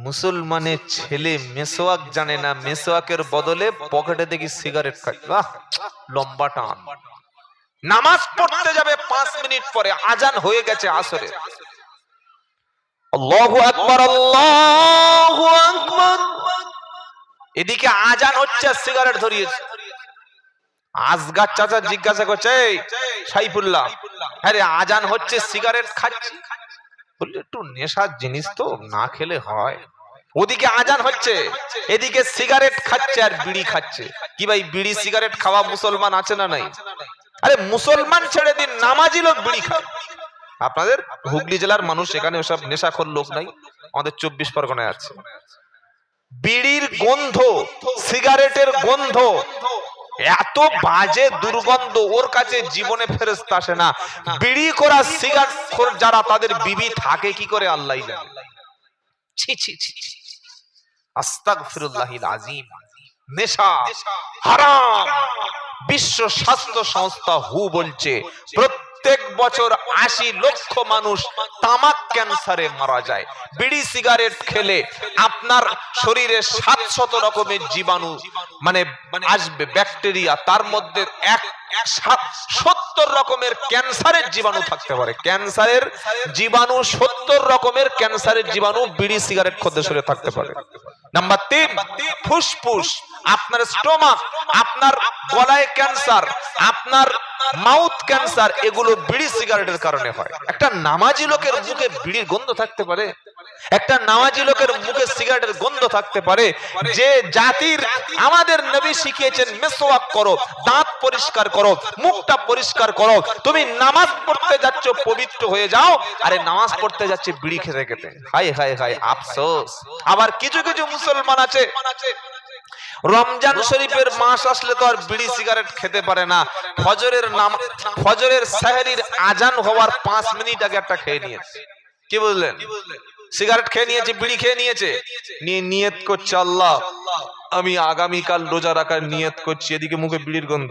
মুসলমানের ছেলে মেসওয়াক জানে না, মেসওয়াকের বদলে পকেটে দেখি সিগারেট খায়। বাহ, লম্বা টান। নামাজ পড়তে যাবে 5 মিনিট পরে, আজান হয়ে গেছে আসরে। আল্লাহু আকবার, আল্লাহু আকবার। এদিকে আজান হচ্ছে, সিগারেট ধরিয়েছে। আজগার চাচা জিজ্ঞাসা করছে, এই সাইফুল্লাহ, আরে আজান হচ্ছে সিগারেট খাচ্ছি? বললে একটু নেশার জিনিস তো, না খেলে হয়। ওদিকে আজান হচ্ছে, এদিকে সিগারেট খাচ্ছে আর বিড়ি খাচ্ছে। কি ভাই, বিড়ি সিগারেট খাওয়া মুসলমান আছে না নাই? আরে মুসলমান ছেড়ে দিন, নামাজি লোক বিড়ি খায়। আপনাদের হুগলি জেলার মানুষ, এখানে ওসব নেশাখোর লোক নাই, আমাদের 24 পরগনায় আছে। বিড়ির গন্ধ, সিগারেটের গন্ধ এত বাজে দুর্গন্ধ, ওর কাছে জীবনে ফেরেশতা আসে না। বিড়ি করা সিগারেটখোর যারা, তাদের বিবি থাকে কি করে আল্লাহই জানে। ছি ছি ছি, আস্তাগফিরুল্লাহিল আযীম। নেশা হারাম। বিশ্ব স্বাস্থ্য সংস্থা হু বলছে প্রত্যেক বছর 80 লক্ষ মানুষ তামাক ক্যান্সারে মারা যায়। বিড়ি সিগারেট খেলে আপনার শরীরে 700 রকমের জীবাণু মানে আসবে, ব্যাকটেরিয়া। তার মধ্যে 70 রকমের ক্যান্সারের জীবাণু থাকতে পারে। ক্যান্সারের জীবাণু 70 রকমের ক্যান্সারের জীবাণু বিড়ি সিগারেট খেলে শরীরে থাকতে পারে। নাম্বার 3, ফুসফুস, আপনার স্টোমাক, আপনার গলায় ক্যান্সার, আপনার মাউথ ক্যান্সার, এগুলো বিড়ি সিগারেটের কারণে হয়। একটা নামাজি লোকের মুখে বিড়ির গন্ধ থাকতে পারে? একটা নামাজি লোকের মুখে সিগারেটের গন্ধ থাকতে পারে? যে জাতির আমাদের নবী শিখিয়েছেন মিসওয়াক করো, দাঁত পরিষ্কার করো, মুখটা পরিষ্কার করো। তুমি নামাজ পড়তে যাচ্ছ, পবিত্র হয়ে যাও, আরে নামাজ পড়তে যাচ্ছে বিড়ি খেতে খেতে। হায় হায় হায়, আফসোস। আবার কিছু কিছু মুসলমান আছে, রমজান শরীফের মাস আসলে তো আর বিড়ি সিগারেট খেতে পারে না। ফজরের সেহরির আজান হওয়ার 5 মিনিট আগে একটা খেয়ে নিয়েছে। কি বুঝলেন? সিগারেট খেয়ে নিয়েছে, বিড়ি খেয়ে নিয়েছে, নিয়ে নিয়ত করছে, আল্লাহ আমি আগামীকাল রোজা রাখার নিয়ত করছি। এদিকে মুখে বিড়ির গন্ধ।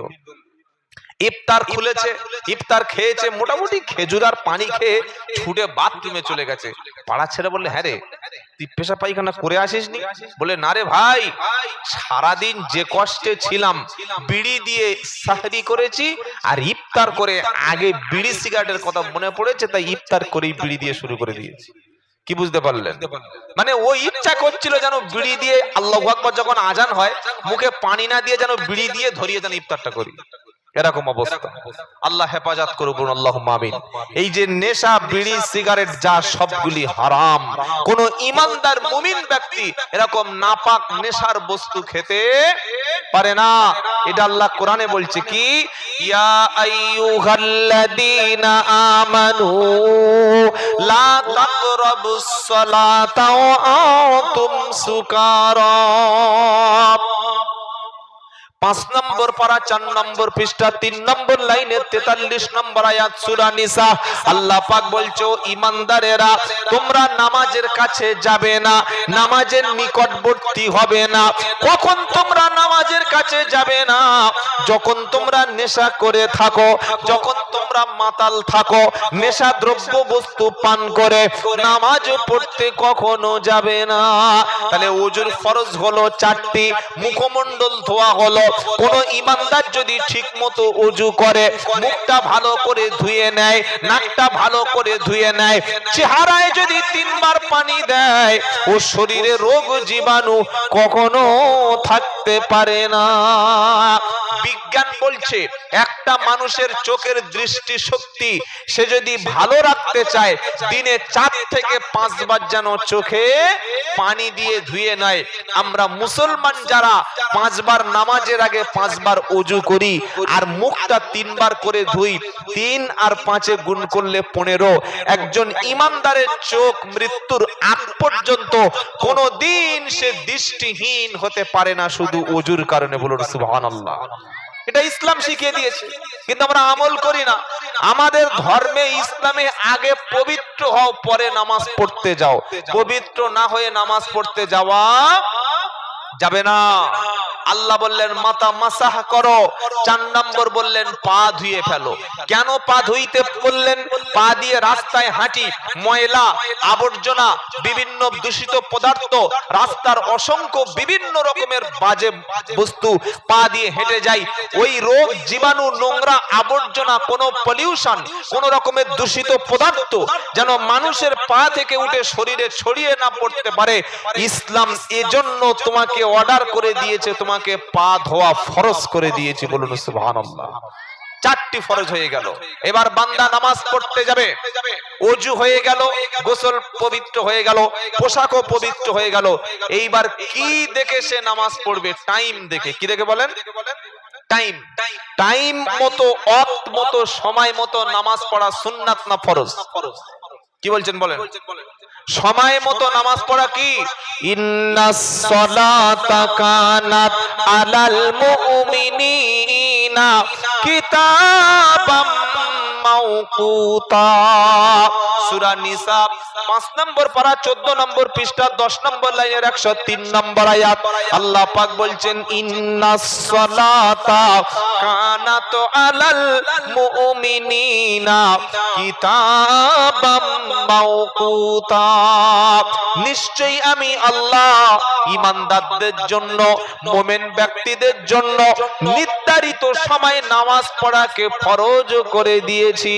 ইফতার খুলেছে, ইফতার খেয়েছে, মোটামুটি খেজুর আর পানি খেয়ে ছুটে বাথরুমে চলে গেছে। পাড়া ছেলে বললে, হ্যাঁ রে, তুই পেশা পায়খানা করে আসিসনি? বলে, না রে ভাই, সারাদিন যে কষ্টে ছিলাম, বিড়ি দিয়ে সাহরি করেছি, আর ইফতার করে আগে বিড়ি সিগারেটের কথা মনে পড়েছে, তাই ইফতার করেই বিড়ি দিয়ে শুরু করে দিয়েছি। কি বুঝতে পারলেন? মানে ও ইচ্ছা করছিল যেন বিড়ি দিয়ে, আল্লাহু আকবার যখন আজান হয়, মুখে পানি না দিয়ে যেন বিড়ি দিয়ে ধরিয়ে যেন ইফতারটা করি। এরকম অবস্থা। আল্লাহ হেফাজত করুন, আল্লাহুম্মা আমিন। এই যে নেশা, বিড়ি, সিগারেট যা সবগুলি হারাম। কোন ঈমানদার মুমিন ব্যক্তি এরকম নাপাক নেশার বস্তু খেতে পারে না। এটা আল্লাহ কোরআনে বলছে কি, ইয়া আইয়ুহাল্লাযীনা আমানু লা তাকরাবুস সালাতা ওয়া আনতুম সুকারা। 5 নম্বর পারা 4 নম্বর পৃষ্ঠা 3 নম্বর লাইনে 43 নম্বর আয়াত সূরা নিসা। আল্লাহ পাক বলছো, ঈমানদারেরা তোমরা নামাজের কাছে যাবে না, নামাজের নিকটবর্তী হবে না। কখন তোমরা নামাজের কাছে যাবে না? যখন তোমরা নেশা করে থাকো, যখন তোমরা মাতাল থাকো, নেশা দ্রব্য বস্তু পান করে নামাজ পড়তে কখনো যাবে না। তাহলে ওযুর ফরজ হলো 4টি, মুখমণ্ডল ধোয়া হলো। কোন ঈমানদার যদি ঠিক মতো ওযু করে, মুখটা ভালো করে ধুয়ে নেয়, নাকটা ভালো করে ধুয়ে নেয়, চেহারায় যদি 3 বার পানি দেয়, ও শরীরে রোগ জীবাণু কখনো থাকতে পারে না। বিজ্ঞান বলছে একটা মানুষের চোখের দৃষ্টি শক্তি সে যদি ভালো রাখতে চায়, দিনে 4 থেকে 5 বার যেন চোখে পানি দিয়ে ধুয়ে নেয়। আমরা মুসলমান যারা 5 বার নামাজের আগে 5 বার ওযু করি আর মুখটা 3 বার করে ধুই, 3 আর 5 গুণ করলে 15। একজন ঈমানদারের চোখ মৃত্যুর আগ পর্যন্ত কোনদিন সে দৃষ্টিহীন হতে পারে না, শুধু ওযুর কারণে। বলুন সুবহানাল্লাহ। এটা ইসলাম শিখিয়ে দিয়েছে, কিন্তু আমরা আমল করি না। আমাদের ধর্মে, ইসলামে আগে পবিত্র হও, পরে নামাজ পড়তে যাও। পবিত্র না হয়ে নামাজ পড়তে যাওয়া যাবে না। আল্লাহ বললেন মাথা মাসাহ করো। 4 নম্বর বললেন পা ধুয়ে ফেলো। কেন পা ধুইতে বললেন? পা দিয়ে রাস্তায় হাঁটি, ময়লা আবর্জনা বিভিন্ন দূষিত পদার্থ, রাস্তার অসংখ্য বিভিন্ন রকমের বাজে বস্তু পা দিয়ে হেঁটে যাই। ওই রোগ জীবাণু নোংরা আবর্জনা কোনো পলিউশন কোনো রকমের দূষিত পদার্থ যেন মানুষের পা থেকে উঠে শরীরে ছড়িয়ে না পড়তে পারে। ইসলাম এজন্য তোমাকে অর্ডার করে দিয়েছে, তোমাকে পা ধোয়া ফরজ করে দিয়েছে। বলুন সুবহানাল্লাহ। 4টি ফরজ হয়ে গেল। এবার বান্দা নামাজ পড়তে যাবে, ওযু হয়ে গেল, গোসল পবিত্র হয়ে গেল, পোশাকও পবিত্র হয়ে গেল। এইবার কি দেখে সে নামাজ পড়বে? টাইম দেখে। কি দেখে বলেন? টাইম। টাইম মতো, ওয়াক্ত মতো, সময় মতো নামাজ পড়া সুন্নাত না ফরজ? কি বলছেন বলেন? সময় মতো নামাজ পড়া কি? ইন্নাস সালাতা কানাত আলাল মুমিনিনা কিতাবাম মাওকুতা। সূরা নিসা 5 নম্বর পারা 14 নম্বর পৃষ্ঠা 10 নম্বর লাইনের 103 নম্বর আয়াত। আল্লাহ পাক বলছেন ইন্নাস সালাতা কানাত আলাল মুমিনিনা কিতাবাম মাওকুতা। নিশ্চয়ই আমি আল্লাহ ঈমানদারদের জন্য, মুমিন ব্যক্তিদের জন্য নির্ধারিত সময় নামাজ পড়াকে ফরজ করে দিয়েছি।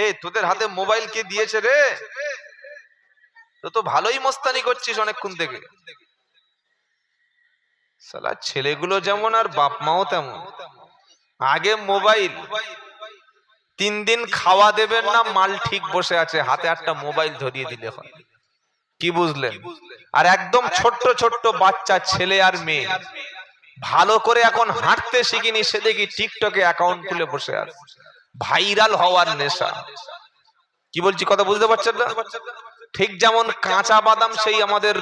এই তোদের হাতে মোবাইল কে দিয়েছে রে? তো ভালোই মস্তানি করছিস অনেকক্ষণ থেকে। শালা ছেলেগুলো যেমন আর বাপ মাও তেমন। আগে মোবাইল, 3 দিন খাওয়া দেবেন না, মাল ঠিক বসে আছে, হাতে একটা মোবাইল ধরিয়ে দিলে হয়। কি বুঝলেন? আর একদম ছোট্ট ছোট্ট বাচ্চা ছেলে আর মেয়ে ভালো করে এখন হাঁটতে শিখিনি, সে দেখি টিকটকে অ্যাকাউন্ট খুলে বসে আছে, ভাইরাল হওয়ার নেশা। কি বলছি কথা বুঝতে পারছেন না? ঠিক যেমন কাঁচা বাদাম সেই আমাদের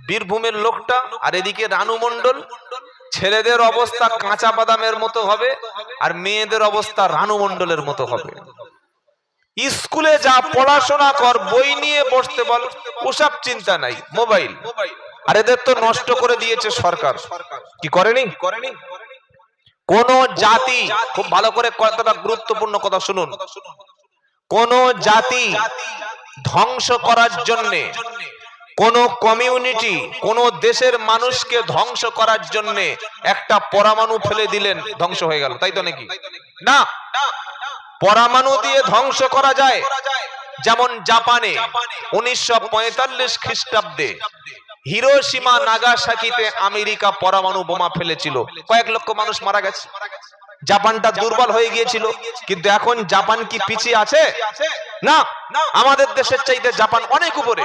বীরভূমের লোকটা, আর এদিকে রানু মণ্ডল। ছেলেদের অবস্থা কাঁচা বাদামের মতো হবে আর মেয়েদের অবস্থা রানু মণ্ডলের মতো হবে। স্কুলে যা পড়াশোনা কর, বই নিয়ে বসতে বল, ওসব চিন্তা নাই, মোবাইল। আর এদের তো নষ্ট করে দিয়েছে সরকার। কি করেনি? কোন জাতি, খুব ভালো করে কথাটা, গুরুত্বপূর্ণ কথা শুনুন, কোন জাতি ধ্বংস করার জন্য, কোন কমিউনিটি, কোন দেশের মানুষকে ধ্বংস করার জন্য একটা পরমাণু ফেলে দিলেন, ধ্বংস হয়ে গেল, তাই তো নাকি? না, পরমাণু দিয়ে ধ্বংস করা যায়। যেমন জাপানে 1945 খ্রিস্টাব্দে হিরোশিমা নাগাসাকিতে আমেরিকা পরমাণু বোমা ফেলেছিল, কয়েক লক্ষ মানুষ মারা গেছে। জাপানটা দুর্বল হয়ে গিয়েছিল, কিন্তু এখন জাপান কি পিছিয়ে আছে? না, আমাদের দেশের চাইতে জাপান অনেক উপরে।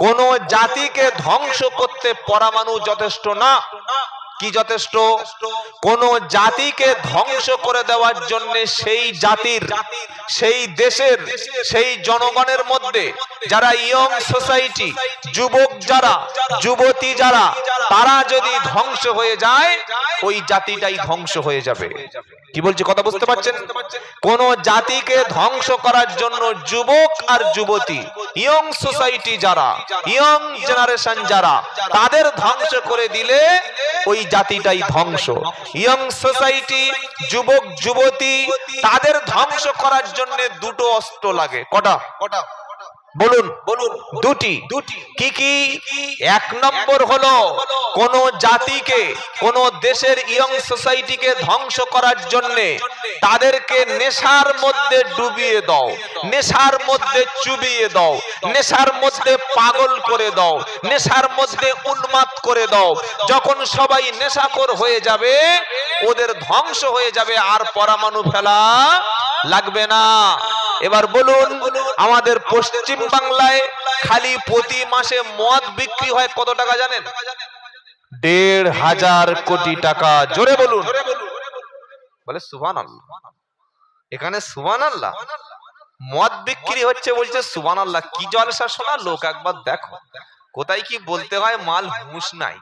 কোন জাতিকে ধ্বংস করতে পরমাণু যথেষ্ট না। কি যথেষ্ট? কোন জাতিকে ধ্বংস করে দেওয়ার জন্য সেই জাতির, সেই দেশের, সেই জনগণের মধ্যে যারা ইয়ং সোসাইটি, যুবক যারা, যুবতী যারা, তারা যদি ধ্বংস হয়ে যায়, ওই জাতিটাই ধ্বংস হয়ে যাবে। কি বলছি কথা বুঝতে পারছেন? কোন জাতিকে ধ্বংস করার জন্য যুবক আর যুবতী, ইয়ং সোসাইটি যারা, ইয়ং জেনারেশন যারা, তাদের ধ্বংস করে দিলে ওই জাতিটাই ধ্বংস। ইয়ং সোসাইটি, যুবক যুবতী, তাদের ধ্বংস করার জন্য দুটো অস্ত্র লাগে। কটা? বলুন বলুন। দুটি। কি কি? 1 নম্বর হলো কোন জাতিকে, কোন দেশের ইয়ং সোসাইটিকে ধ্বংস করার জন্য তাদেরকে নেশার মধ্যে ডুবিয়ে দাও, নেশার মধ্যে চুবিয়ে দাও, নেশার মধ্যে পাগল করে দাও, নেশার মধ্যে উন্মাদ করে দাও। যখন সবাই নেশাখোর হয়ে যাবে, ওদের ধ্বংস হয়ে যাবে, আর পরমাণু ফেলা লাগবে না। এবার বলুন, আমাদের পশ্চিম বাংলায় খালি প্রতি মাসে মদ বিক্রি হয় কত টাকা জানেন? 1,500 কোটি টাকা। জোরে বলুন। বলে সুবহানাল্লাহ। এখানে সুবহানাল্লাহ, মদ বিক্রি হচ্ছে, বলছে সুবহানাল্লাহ। কি জলসা শোনা লোক, একবার দেখো। কোথায় কি বলতে হয় মাল হুঁশ নাই।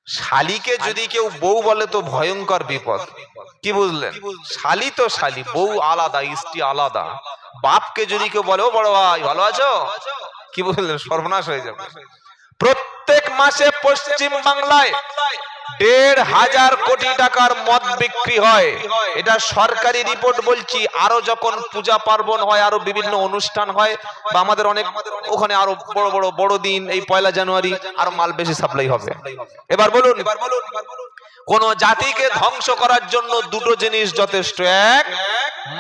শালিকে যদি কেউ বউ বলে তো ভয়ঙ্কর বিপদ। কি বুঝলেন? শালি তো শালি, বউ আলাদা, স্ত্রী আলাদা। বাপকে যদি কেউ বলে ও বড় ভাই ভালো আছো, কি বললেন? সর্বনাশ হয়ে যাবে। প্রত্যেক মাসে পশ্চিম বাংলায় ১,৫০০ কোটি টাকার মদ বিক্রি হয়। এটা সরকারি রিপোর্ট বলছি। আরো যখন পূজা পার্বণ হয়, আরো বিভিন্ন অনুষ্ঠান হয়, বা আমাদের অনেক ওখানে আরো বড় বড় বড়দিন, এই ১লা জানুয়ারি আরো মাল বেশি সাপ্লাই হবে। এবার বলুন, কোন জাতিকে ধ্বংস করার জন্য দুটো জিনিস যথেষ্ট। এক,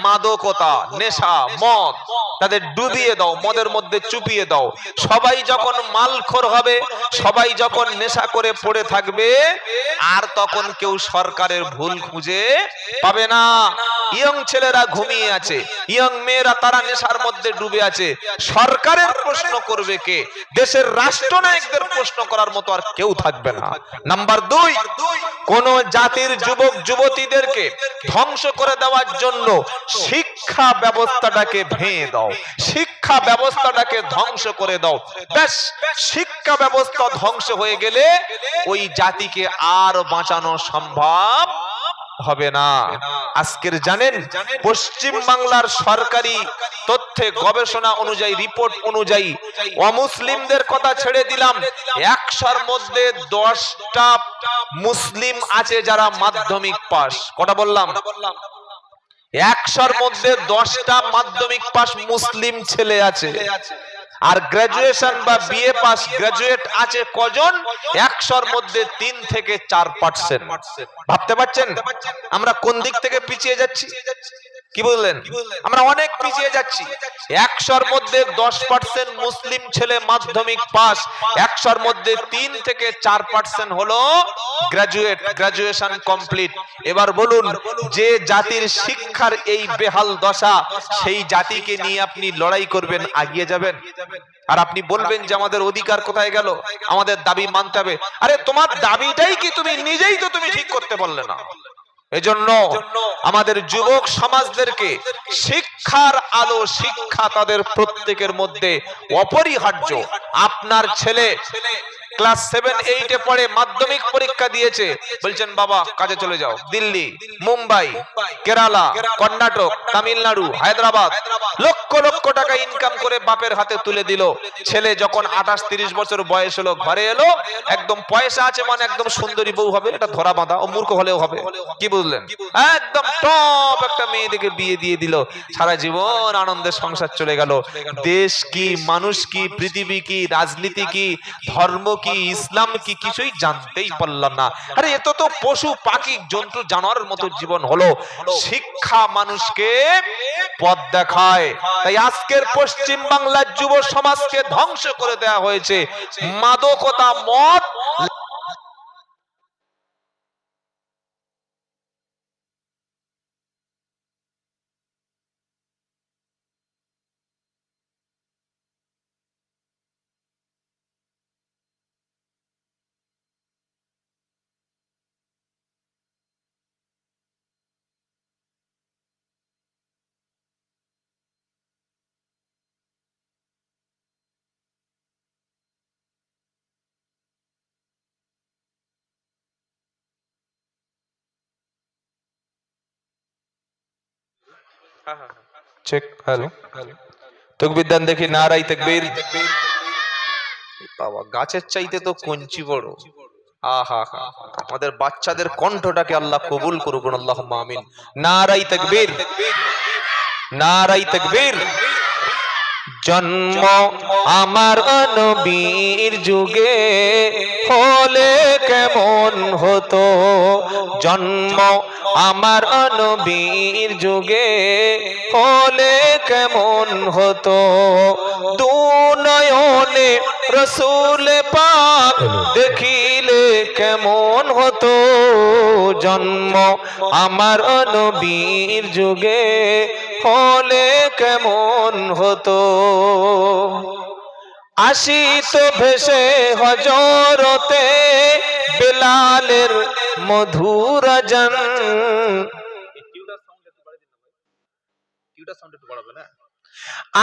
মাদকতা, নেশা, মদ। তাদের ডুবিয়ে দাও, মদের মধ্যে চুপিয়ে দাও। সবাই যখন মালখোর হবে, সবাই যখন নেশা করে পড়ে থাকবে, আর তখন কেউ সরকারের ভুল খুঁজে পাবে না। ইয়ং ছেলেরা ঘুমিয়ে আছে, ইয়ং মেয়েরা তারা নেশার মধ্যে ডুবে আছে। সরকারের প্রশ্ন করবে কে? দেশের রাষ্ট্রনায়কদের প্রশ্ন করার মতো আর কেউ থাকবে না। নাম্বার ২, কোন জাতির যুবক যুবতীদেরকে ধ্বংস করে দেওয়ার জন্য শিক্ষা ব্যবস্থাটাকে ভেঙে দাও, শিক্ষা ব্যবস্থাটাকে ধ্বংস করে দাও। ব্যাস, শিক্ষা ব্যবস্থা ধ্বংস হয়ে গেলে ওই জাতিকে আর বাঁচানো সম্ভব হবে না। আজকের জানেন, পশ্চিম বাংলার সরকারি তথ্যে গবেষণা অনুযায়ী, রিপোর্ট অনুযায়ী, অমুসলিমদের কথা ছেড়ে দিলাম, ১০০-র মধ্যে 10টা মুসলিম আছে যারা মাধ্যমিক পাস। কটা বললাম? ১০০-র মধ্যে 10টা মাধ্যমিক পাস মুসলিম ছেলে আছে। আর গ্রাজুয়েশন বা বিএ পাস গ্রাজুয়েট আছে কজন? ১০০-র মধ্যে ৩ থেকে 4%। ভাবতে পারছেন আমরা কোন দিক থেকে পিছিয়ে যাচ্ছি? কি বললেন? আমরা অনেক পিছিয়ে যাচ্ছি। ১০০-র মধ্যে 10% মুসলিম ছেলে মাধ্যমিক পাস, ১০০-র মধ্যে ৩ থেকে 4% হলো গ্রাজুয়েট, গ্রাজুয়েশন কমপ্লিট। এবার বলুন, যে জাতির শিক্ষার এই বেহাল দশা, সেই জাতিকে নিয়ে আপনি লড়াই করবেন, আগিয়ে যাবেন? আর আপনি বলবেন যে আমাদের অধিকার কোথায় গেল, আমাদের দাবি মানতে হবে। আরে তোমার দাবিটাই কি তুমি নিজেই তো তুমি ঠিক করতে পারলে না? এজন্য আমাদের যুবক সমাজদেরকে শিক্ষার আলো, শিক্ষা তাদের প্রত্যেকের মধ্যে অপরিহার্য। আপনার ছেলে ক্লাস 7-8 পড়ে, মাধ্যমিক পরীক্ষা দিয়েছে, বলছেন বাবা কাজে চলে যাও। দিল্লি, মুম্বাই, কেরালা, কর্ণাটক, তামিলনাড়ু, হায়দ্রাবাদ লক্ষ লক্ষ টাকা ইনকাম করে বাপের হাতে তুলে দিল। ছেলে যখন 28-30 বছর বয়স হলো, ঘরে এলো, একদম পয়সা আছে মানে একদম সুন্দরী বউ হবে, এটা ধরা বাঁধা। ও মূর্খ হলেও হবে। কি বুঝলেন? একদম টপ একটা মেয়ে দেখে বিয়ে দিয়ে দিল, সারা জীবন আনন্দের সংসার চলে গেল। দেশ কি, মানুষ কি, পৃথিবী কি, রাজনীতি কি, ধর্ম কি, ইসলাম কি, কিছুই জানতেই পারলাম না। আরে এত তো পশু পাখি জন্তু জানোয়ারের মতো জীবন হলো। শিক্ষা মানুষকে পথ দেখায়। তাই আজকের পশ্চিম বাংলার যুব সমাজকে ধ্বংস করে দেওয়া হয়েছে মাদকতা, মদ। চেক, হ্যালো, তাকবীর দেন দেখি, নারায়ে তাকবীর। বাবা, গাছের চাইতে তো কঞ্চি বড়। আহা হা, আমাদের বাচ্চাদের কণ্ঠটাকে আল্লাহ কবুল করুক, আল্লাহুম্মা আমিন। নারায়ে তাকবীর, নারায়ে তাকবীর। জন্ম আমার নবীর যুগে হলে কেমন হতো, জন্ম আমার নবীর যুগে হলে কেমন হতো, দুনয়নে রসূল পাক দেখিলে কেমন হতো, জন্ম আমার নবীর যুগে হলে কেমন হতো। আসিত ভেসে হজরতে বেলালের মধুর আযান।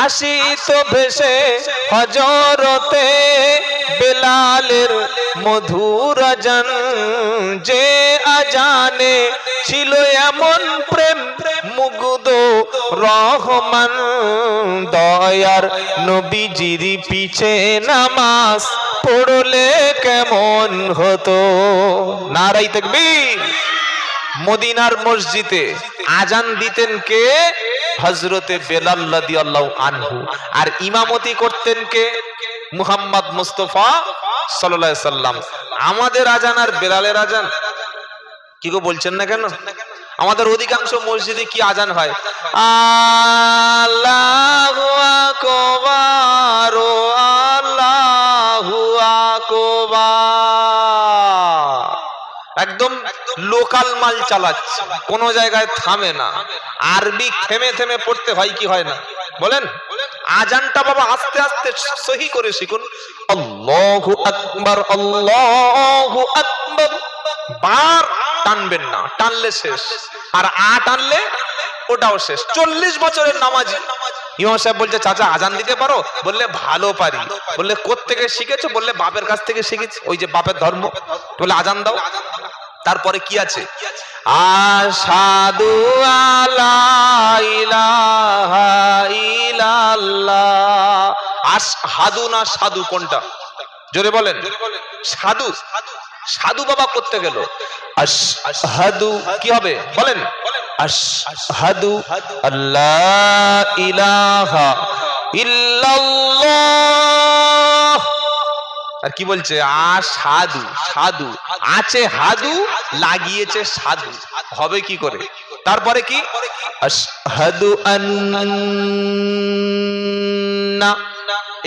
আসিত ভেসে হজরতে বেলালের মধুর আযান, যে আজানে ছিল এমন প্রেম মুগ্ধ রহমান দয়ার নবীজির পিছে নামাজ পড়লে কেমন হতো? নারায়ে তাকবীর। মদিনার মসজিদে আজান দিতেন কে? হযরতে বেলাল রাদিয়াল্লাহু আনহু। আর ইমামতি করতেন কে? মুহাম্মদ মুস্তাফা সাল্লাল্লাহু আলাইহি সাল্লাম। আমাদের আজান আর বেলালের আজান কি গো বলছেন না কেন? আমাদের অধিকাংশ মসজিদে কি আজান হয়? আল্লাহু আকবার, আল্লাহু আকবার। একদম লোকাল মাল চালাচ্ছে, কোন জায়গায় থামে না। আরবি থেমে থেমে পড়তে হয় কি হয় না বলেন? আজানটা বাবা আস্তে আস্তে সহি করে শিখুন। আল্লাহু আকবার, আল্লাহু আকবার। বার টানবেন না, টানলে শেষ। আর টানলে ওটাও শেষ। 40 বছরের নামাজি ইমাম সাহেব বলছে, চাচা আজান দিতে পারো? বললে ভালো পারি। বললে কোত্থেকে শিখেছো? বললে বাপের কাছ থেকে শিখেছি, ওই যে বাপের ধর্ম। বলে আজান দাও। তারপরে কি আছে? আশহাদু আল্লা ইলাহা ইল্লাল্লাহ। আশহাদু না সাধু কোনটা? জোরে বলেন। সাধু। সাধু বাবা করতে গেল আশহাদু কি হবে বলেন? আশহাদু আল্লা ইলাহা ইল্লাল্লাহ। আর কি বলছে? সাধু। সাধু আছে হাদু, লাগিয়েছে সাধু, হবে কি করে? তারপরে কি? আশহাদু আন্না।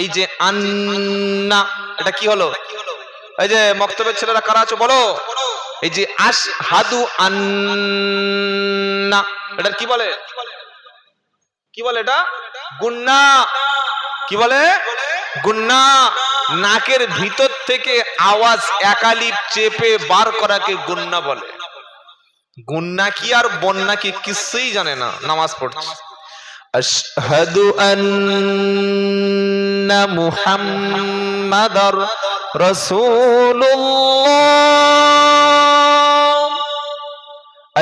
এই যে আন্না, এটা কি হলো? এই যে মক্তবের ছেলেরা কারা আছো বলো? এই যে আশহাদু আন্না, এটা কি বলে? কি বলে এটা? গুন্না। কি বলে? গুন্না। নাকের ভিতর থেকে আওয়াজ একালিপ চেপে বার করাকে গুন্না বলে। গুন্না কি আর বন্যা কি কিছুই জানে না, নামাজ পড়ছে। আশহাদু আন্না মুহাম্মাদার রাসূলুল্লাহ।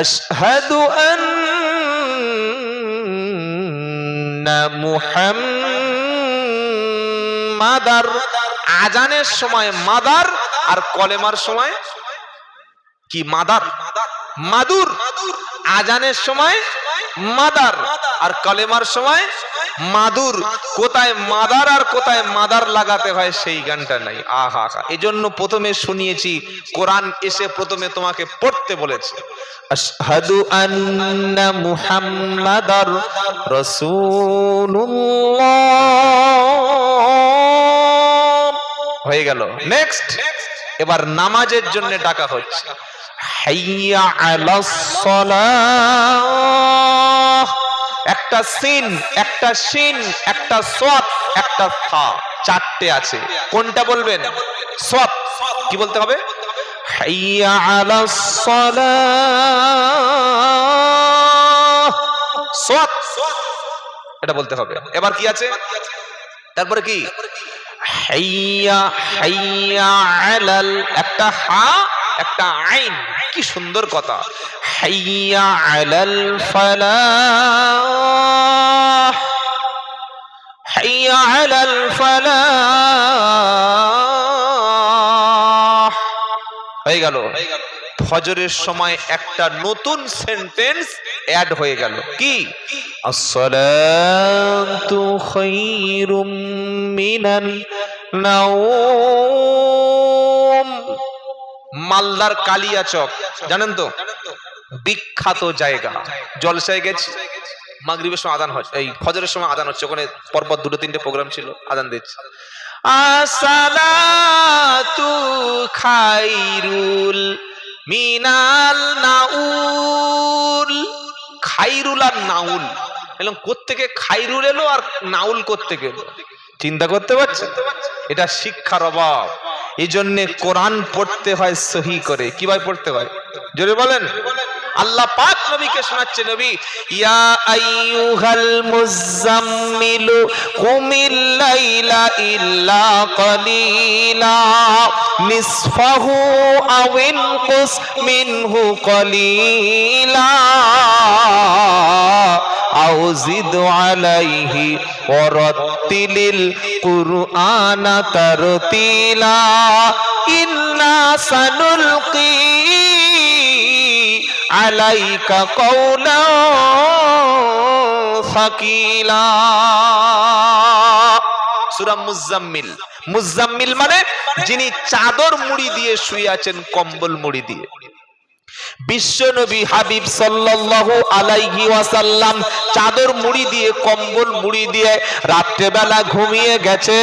আশহাদু আন্না মুহাম্মাদার। আজানের সময় মাদার, আর কলেমার সময় কি? মাদার, মাদুর। আজানের সময় মাদার আর কলেমার সময় মাদুর। কোথায় মাদার আর কোথায় মাদার লাগাতে হয় সেই গানটা নাই। আহা, এজন্য প্রথমে শুনিয়েছি, কোরআন এসে প্রথমে তোমাকে পড়তে বলেছে। আশহাদু আন্না মুহাম্মাদার রাসূলুল্লাহ। হয়ে গেল। নেক্সট, এবার নামাজের জন্য ডাকা হচ্ছে। হাইয়া আলাস সালাহ। একটা সিন, একটা শিন, একটা সাদ, একটা ফা, চারটে আছে। কোনটা বলবেন? সাদ। কি বলতে হবে? হাইয়া আলাস সালাহ, সাদ, এটা বলতে হবে। এবার কি আছে? তারপরে কি? হাইয়া হাইয়া আলাল, একটা হা একটা আইন। কি সুন্দর কথা। হাইয়া আলাল ফালাহ, হাইয়া আলাল ফালাহ। হয়ে গেল। ফজরের সময় একটা নতুন সেন্টেন্স অ্যাড হয়ে গেল। কি? আসসালাতু খায়রুম মিনান নাওম। মালদার কালিয়াচক জানেন তো, বিখ্যাত জায়গা। জলসায় গেছি, মাগরিবের সময় আজান হচ্ছে, এই ফজরের সময় আজান হচ্ছে। ওখানে পরপর 2-3টে প্রোগ্রাম ছিল, আজান দিচ্ছে। আসসালাতু খায়রুল মিনাল নাউল। খায়রুল আর নাউল এলো কোত্থেকে? খায়রুল এলো আর নাউল কোত্থেকে এলো? চিন্তা করতে পারছেন? এটা শিক্ষার অভাব। এই জন্য কোরআন পড়তে হয় সহি করে। কিভাবে পড়তে হয় জোরে বলেন। আল্লাহ পাক নবীকে শোনাচ্ছে, নবী ইয়া আইয়ুহাল মুজাম্মিলু কুমিল লাইলা ইল্লা কালিলা নিসফাহু আও ইনকুস মিনহু কালিলা আও জিদ আলাইহি ওয়ারাত্তিলিল কুরআনা তারতিলা ইন্না সানুলকি আলাইকা কওলান সাকিলা। সূরা মুজাম্মিল। মুজাম্মিল মানে যিনি চাদর মুড়ি দিয়ে শুয়ে আছেন, কম্বল মুড়ি দিয়ে। বিশ্বনবী হাবিব সাল্লাল্লাহু আলাইহি ওয়াসাল্লাম চাদর মুড়ি দিয়ে, কম্বল মুড়ি দিয়ে রাত্রে বেলা ঘুমিয়ে গেছে।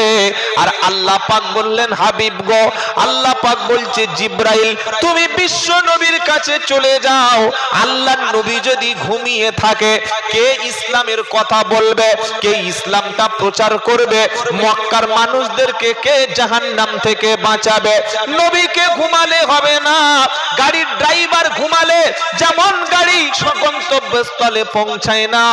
আর আল্লাহ পাক বললেন, হাবিব গো, আল্লাহ পাক বলছে জিব্রাইল তুমি বিশ্বনবীর কাছে চলে যাও। আল্লাহর নবী যদি ঘুমিয়ে থাকে, কে ইসলামের কথা বলবে, কে ইসলামটা প্রচার করবে, মক্কার মানুষদেরকে কে জাহান্নাম থেকে বাঁচাবে? নবীকে ঘুমালে হবে না। গাড়ির ড্রাইভার ঘুমালে যেমন গাড়ি গন্তব্যস্থলে পৌঁছায় না,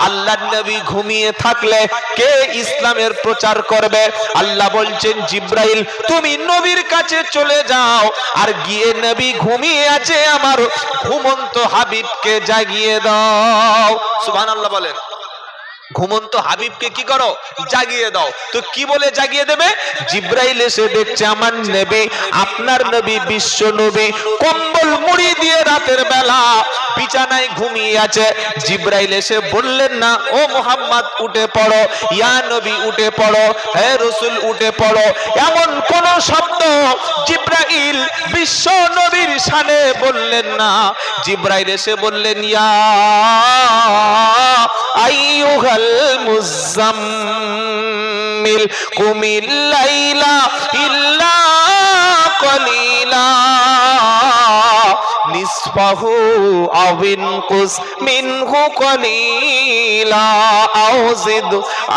আল্লাহর নবী ঘুমিয়ে থাকলে কে ইসলামের প্রচার করবে? আল্লাহ বলছেন জিব্রাইল তুমি নবীর কাছে চলে যাও, আর গিয়ে নবী ঘুমিয়ে আছে আমার ঘুমন্ত হাবিবকে জাগিয়ে দাও। সুবহানাল্লাহ বলেন। ঘুমন্ত হাবিবকে কি করো? জাগিয়ে দাও। তো কি বলে জাগিয়ে দেবে? জিব্রাইল এসে দেখছে আমার নবী, আপনার নবী বিশ্ব নবী কম্বল মুড়ি দিয়ে রাতের বেলা বিছানায় ঘুমিয়ে আছে। জিব্রাইল এসে বললেন না, ও মুহাম্মদ উঠে পড়ো, ইয়া নবী উঠে পড়ো, হে রাসূল উঠে পড়ো, এমন কোন শব্দ জিব্রাইল বিশ্ব নবীর শানে বললেন না। জিব্রাইল এসে বললেন, ইয়া আইয়ুহাল মুজাম্মিল কুমিল লাইলা ইল্লা কলিলা নিসফাহু আও ইনকুস মিনহু কলিলা আও জিদ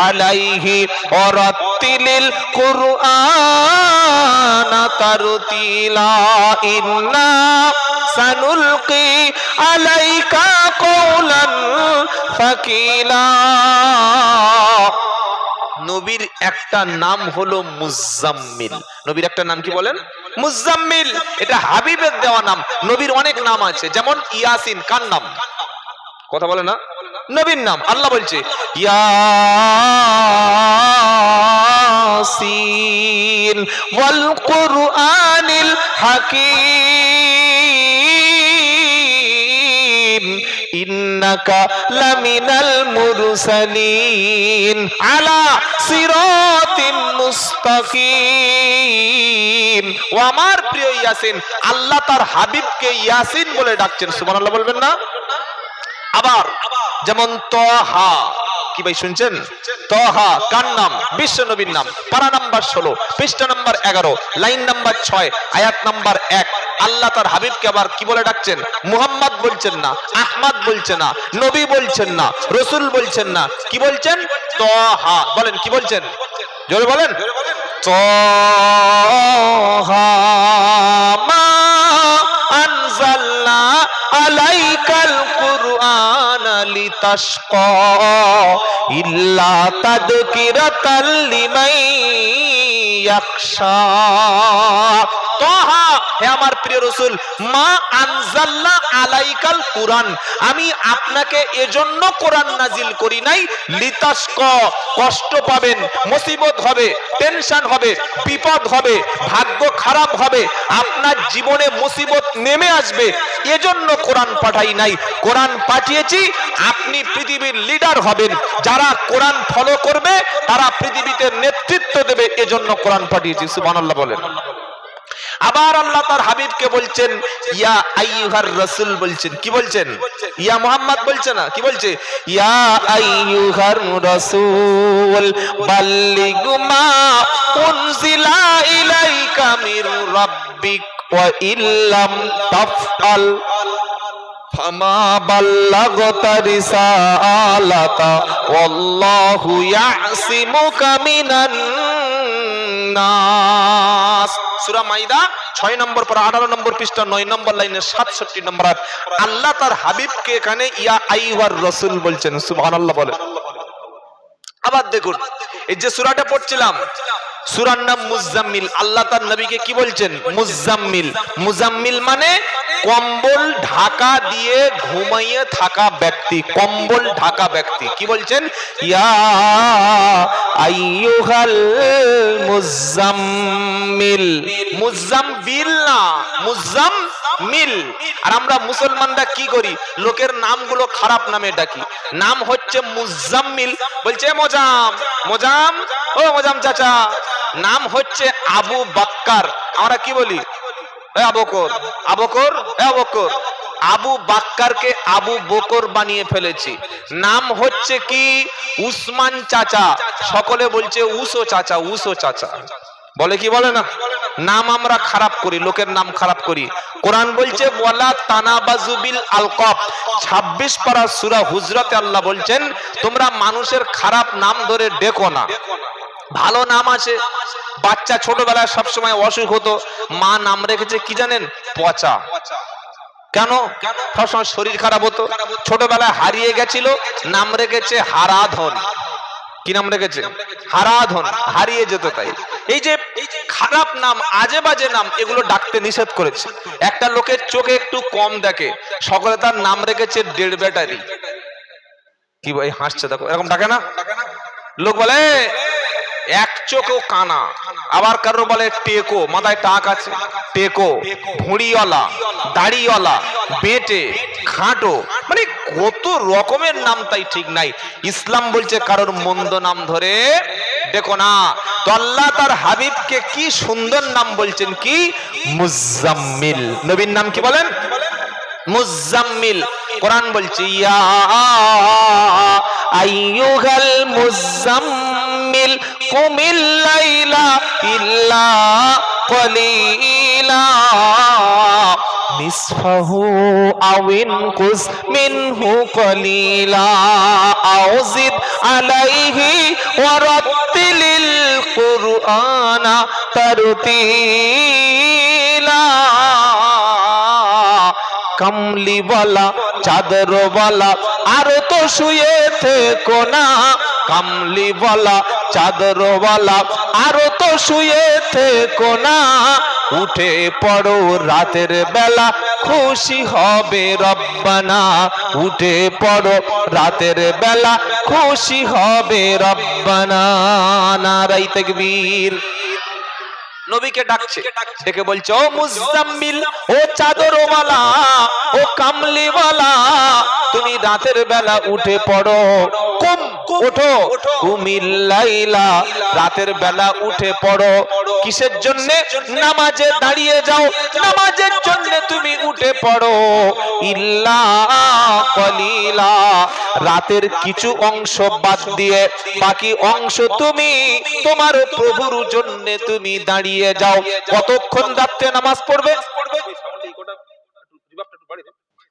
আলাইহি ওয়ারাত্তিলিল কুরআনা তারতিলা ইন্না সানুলকি আলাইকা কওলান সাকিলা। নবীর একটা নাম হলো মুজাম্মিল। নবীর একটা নাম কি বলেন? মুজাম্মিল। এটা হাবিবের দেওয়া নাম। নবীর অনেক নাম আছে, যেমন ইয়াসিন। কার নাম? কথা বলে না, নবীর নাম। আল্লাহ বলছে ইয়াসিন ওয়াল কুরআনিল হাকীম ইন্নাকা লামিনাল মুরসালিন আলা সিরাতিন মুস্তাকিম। ও আমার প্রিয় ইয়াসিন, আল্লাহ তার হাবিবকে ইয়াসিন বলে ডাকছেন। সুবহানাল্লাহ বলবেন না? আবার যেমন তহা, কি ভাই শুনছেন? তহা কার নাম? বিশ্ব নবীর নাম। পারা নাম্বার 16, পৃষ্ঠা নাম্বার 11, লাইন নাম্বার 6, আয়াত নাম্বার 1। আল্লাহ তার হাবিবকে আবার কি বলে ডাকছেন? মুহাম্মদ বলছেন না, আহমদ বলছেন না, নবী বলছেন না, রাসূল বলছেন না, কি বলছেন? তহা। বলেন কি বলছেন? জোরে বলেন। তহা মা আনজালনা আলাইকাল কুরআনা লিতাশকা ইল্লা তাযকিরাতাল লিমান ইয়াখশা। তহা, হে আমার প্রিয় রাসূল, মা আনজালনা আলাইকাল কুরআন, আমি আপনাকে এজন্য কোরআন নাজিল করি নাই লিতাশকা, কষ্ট পাবেন, মুসিবত হবে, টেনশন হবে, বিপদ হবে, ভাগ্য খারাপ হবে, আপনার জীবনে মুসিবত নেমে আসবে, এজন্য কোরআন পাঠাই নাই। কোরআন পাঠিয়েছি আপনি পৃথিবীর লিডার হবেন, যারা কোরআন ফলো করবে তারা পৃথিবীতে নেতৃত্ব দেবে, এজন্য কোরআন পাঠিয়েছি। সুবহানাল্লাহ বলেন। আবার আল্লাহ তার হাবিবকে বলছেন ইয়া আইয়ুহার রাসূল বলছেন। কি বলছেন? ইয়া মুহাম্মদ বলছে না, কি বলছে? ইয়া আইয়ুহার রাসূল বাল্লিগ মা উনজিলা ইলাইকা মির রাব্বিক ওয়া ইল্লাম তাফআল ফামা বাল্লাগতা রিসালাতা ওয়াল্লাহু ইয়াসিমুকা মিনান নাস। সূরা মাইদা 6 নম্বর পারা 18 নম্বর পৃষ্ঠা 9 নম্বর লাইনে 67 নম্বর আয়াত। আল্লাহ তার হাবিবকে এখানে ইয়া আইয়ুহার রাসূল বলছেন। সুবহানাল্লাহ বলেন। আবার দেখুন, এই যে সূরাটা পড়ছিলাম, সূরার নাম মুজাম্মিল। আল্লাহ তার নবীকে কি বলছেন? মুজাম্মিল। মুজাম্মিল মানে কম্বল ঢাকা দিয়ে ঘুমাইয়ে থাকা ব্যক্তি, কম্বল ঢাকা ব্যক্তি। কি বলছেন? ইয়া আইয়ুহাল মুজাম্মিল, মুজাম্মিল না, মুজাম্মিল। আর আমরা মুসলমানরা কি করি? লোকের নামগুলো খারাপ নামে ডাকি। নাম হচ্ছে মুজাম্মিল, বলছে মোজাম, মোজাম, ও মোজাম চাচা। নাম হচ্ছে আবু বাক্কার, আমরা কি বলি? আবকর, আবকর, আবকর। আবু বাক্কারকে আবু বকর বানিয়ে ফেলেছি। নাম হচ্ছে কি? উসমান চাচা, সকলে বলছে উসো চাচা, উসো চাচা, বলে কি বলে না? নাম আমরা খারাপ করি, লোকের নাম খারাপ করি। কোরআন বলছে ওয়ালা তানাবাজু বিল আলকাব, 26 পারা সূরা হুজরাতে আল্লাহ বলছেন তোমরা মানুষের খারাপ নাম ধরে ডেকো না। ভালো নাম আছে। বাচ্চা ছোটবেলায় সবসময় অসুখ হতো, মা নাম রেখেছে কি জানেন? পচা। কেন? সবসময় শরীর খারাপ হতো, ছোটবেলায় হারিয়ে গেছিল, নাম রেখেছে হারাধন। কি নাম রেখেছে? হারাধন, হারিয়ে যেত। তাই এই যে খারাপ নাম, আজে বাজে নাম, এগুলো ডাকতে নিষেধ করেছে। একটা লোকের চোখে একটু কম দেখে, সকলে তার নাম রেখেছে 1.5 ব্যাটারি। কি ভাই হাসছে দেখো, এরকম ডাকে না? লোক বলে এক চোখও কানা, আবার কারো বলে টেকো, মাথায় টাক আছে, টেকো, ভুঁড়িওয়ালা, দাড়িওয়ালা, বেটে, খাটো, মানে কত রকমের নাম তাই ঠিক নাই। ইসলাম বলছে কারোর মন্দ নাম ধরে দেখো না। তো আল্লাহ তার হাবিবকে কি সুন্দর নাম বলছেন, কি? মুজাম্মিল। নবীর নাম কি বলেন? মুজাম্মিল। কোরআন বলছে ইয়া আইয়ুহাল মুজাম্মিল কুমিল লাইলা ইল্লা কলিলা নিসফাহু আও ইনকুস মিনহু কলিলা আও জিদ আলাইহি ওয়া রাত্তিলিল কুরআনা তারতিলা। কমলি বলা, চাদর বলা, আর তো শুয়ে থেকো না। কমলি বলা, চাদর বলা, আর তো শুয়ে থেকো না। উঠে পড়ো রাতের বেলা, খুশি হবে রব্বানা। উঠে পড়ো রাতের বেলা, খুশি হবে রব্বানা। নারায়ে তাকবীর। নবীকে ডাকছে, ডেকে বলছে ও মুজাম্মিল, ও চাদরওয়ালা, ও কামলিওয়ালা, তুমি রাতের বেলা উঠে পড়ো। কুম, ওঠো, কুমিল লাইলা, রাতের বেলা উঠে পড়ো। কিসের জন্য? নামাজে দাঁড়িয়ে যাও, নামাজের জন্য তুমি উঠে পড়ো। ইল্লা কলিলা, রাতের কিছু অংশ বাদ দিয়ে বাকি অংশ তুমি তোমার প্রভুর জন্য তুমি দাঁড়িয়ে যাও। কতক্ষণ রাতে নামাজ পড়বে?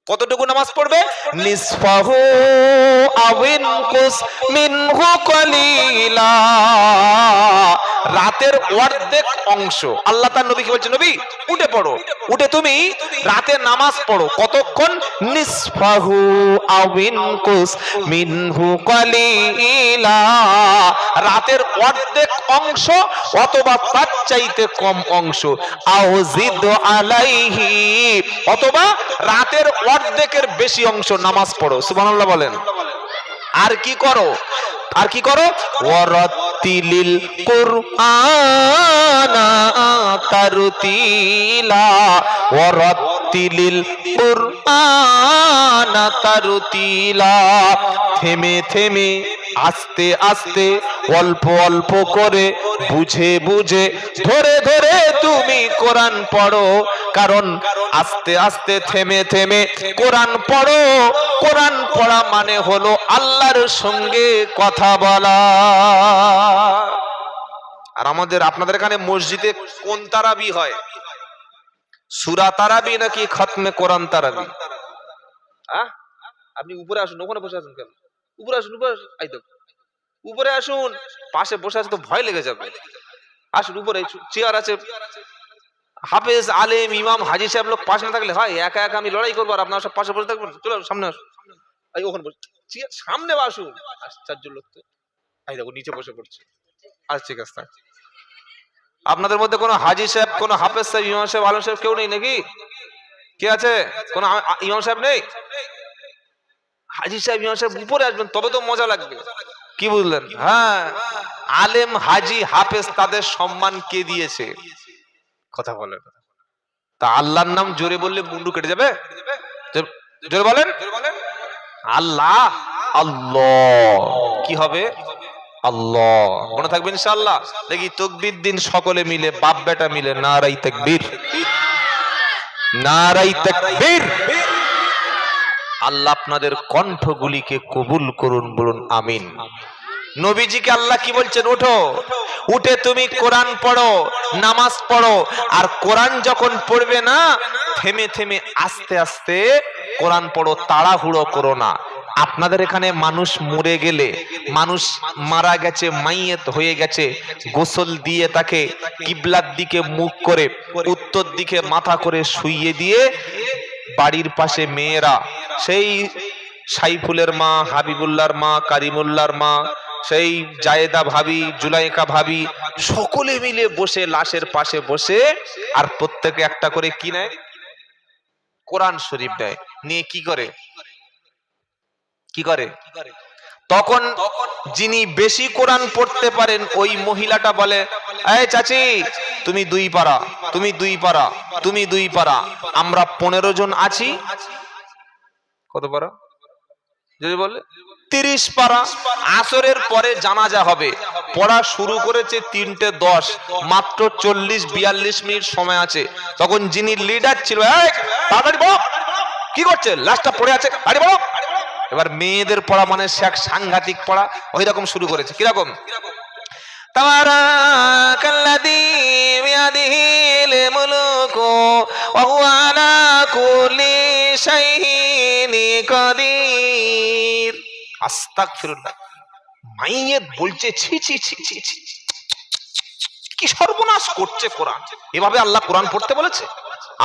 কতটুকু নামাজ পড়বে? নিসফাহু আও ইনকুস মিনহু কলিলা, রাতের অর্ধেক অংশ। আল্লাহ তার নবীকে বলছে নবী উঠে পড়ো, উঠে তুমি রাতে নামাজ পড়ো। কতক্ষণ? নিসফাহু আও ইনকুস মিনহু কলিলা, রাতের অর্ধেক অংশ অথবা তার চাইতে কম অংশ। আও জিদ আলাইহি, অথবা রাতের অর্ধেকের বেশি অংশ নামাজ পড়ো। সুবহানাল্লাহ বলেন। আর কি করো? আর কি করো? ওয়ারাতিলিল কুরআনা তারতিলা, ওয়ারাতিলিল কুরআনা তারতিলা। থেমে থেমে, আস্তে আস্তে, অল্প অল্প করে, বুঝে বুঝে, ধরে ধরে তুমি কোরআন পড়ো। কারণ আস্তে আস্তে, থেমে থেমে কোরআন পড়ো। কোরআন পড়া মানে হলো আল্লাহর সঙ্গে কথা বলা। আর আমাদের, আপনাদের এখানে মসজিদে কোন তারাবি হয়? সূরা তারাবি নাকি খতমে কোরআন তারাবি? আপনি উপরে আসুন, ওখানে বসে আছেন কেন? উপরে আসুন, উপরে আসুন, এই দেখো উপরে আসুন। পাশে বসে আছে তো ভয় লেগে যাবে। আসুন উপরে, চেয়ার আছে। হাফেজ, আলেম, ইমাম, হাজি সাহেব লোক পাশে না থাকলে হয়? একা একা আমি লড়াই করবো আর আপনারা সব পাশে বসে থাকবেন? চলো সামনে আসুন, এই ওখানে বসে, সামনে আসুন। আশ্চর্য লোক তো, এই দেখো নিচে বসে পড়ছে। আচ্ছা ঠিক আছে। আপনাদের মধ্যে কোনো হাজি সাহেব, কোনো হাফেজ সাহেব, ইমাম সাহেব, আলেম সাহেব কেউ নেই নাকি? কে আছে? কোন ইমাম সাহেব নেই? হাজি সাহেব ইমাম সাহেব উপরে আসবেন, তবে তো মজা লাগবে। কি বুঝলেন? হ্যাঁ, আলেম হাজি হাফেজ তাদের সম্মান কে দিয়েছে? কথা বলেন। তা আল্লাহর নাম জোরে বললে মুন্ডু কেটে যাবে? জোরে বলেন। আল্লাহ, আল্লাহ কি হবে? আল্লাহ। মনে থাকবে ইনশাআল্লাহ। দেখি তাকবীর দিন সকলে মিলে, বাপ বেটা মিলে নারায়ে তাকবীর, নারায়ে তাকবীর। আল্লাহ আপনাদের কণ্ঠগুলিকে কবুল করুন, বলুন আমিন। নবীজিকে আল্লাহ কি বলছেন? ওঠো, উঠে তুমি কোরআন পড়ো, নামাজ পড়ো। আর কোরআন যখন পড়বে না, থেমে থেমে আস্তে আস্তে কোরআন পড়ো, তাড়াহুড়ো করো না। আপনাদের এখানে মানুষ মরে গেলে, মানুষ মারা গেছে, মাইয়েত হয়ে গেছে, গোসল দিয়ে তাকে কিবলার দিকে মুখ করে উত্তর দিকে মাথা করে শুইয়ে দিয়ে বাড়ির পাশে মেয়েরা, সেই সাইফুলের মা, হাবিবুল্লাহর মা, কারিমুল্লাহর মা, সেই জায়েদা ভাবি, জুলাইকা ভাবি, সকলে মিলে বসে লাশের পাশে বসে, আর প্রত্যেকে একটা করে কি নেয়? কোরআন শরীফ দেয়। নিয়ে কি করে? তখন যিনি বেশি কোরআন পড়তে পারেন ওই মহিলাটা বলে, এই চাচি তুমি 2 পারা, তুমি 2 পারা, তুমি 2 পারা, আমরা 15 জন আছি। কত পারা? যদি বলে 30 পারা। আসরের পরে জানাজা হবে, পড়া শুরু করেছে 3:10, মাত্র 40-42 মিনিট সময় আছে। তখন যিনি লিডার ছিল, এই তাড়াতাড়ি বলো, কি করছে? লাশটা পড়ে আছে, আরে বলো। এবার মেয়েদের পড়া মানে সাংঘাতিক পড়া, ওই রকম শুরু করেছে। কিরকম? তাবারাকাল্লাযী বিয়াদিহিল মুলকু ওয়া হুয়া আলা কুল্লি শাইইন কাদির। আস্তাগফিরুল্লাহ। মাইয়েত বলছে, ছি ছি ছি ছি ছি, কি সর্বনাশ করছে কোরআন। এভাবে আল্লাহ কোরআন পড়তে বলেছে?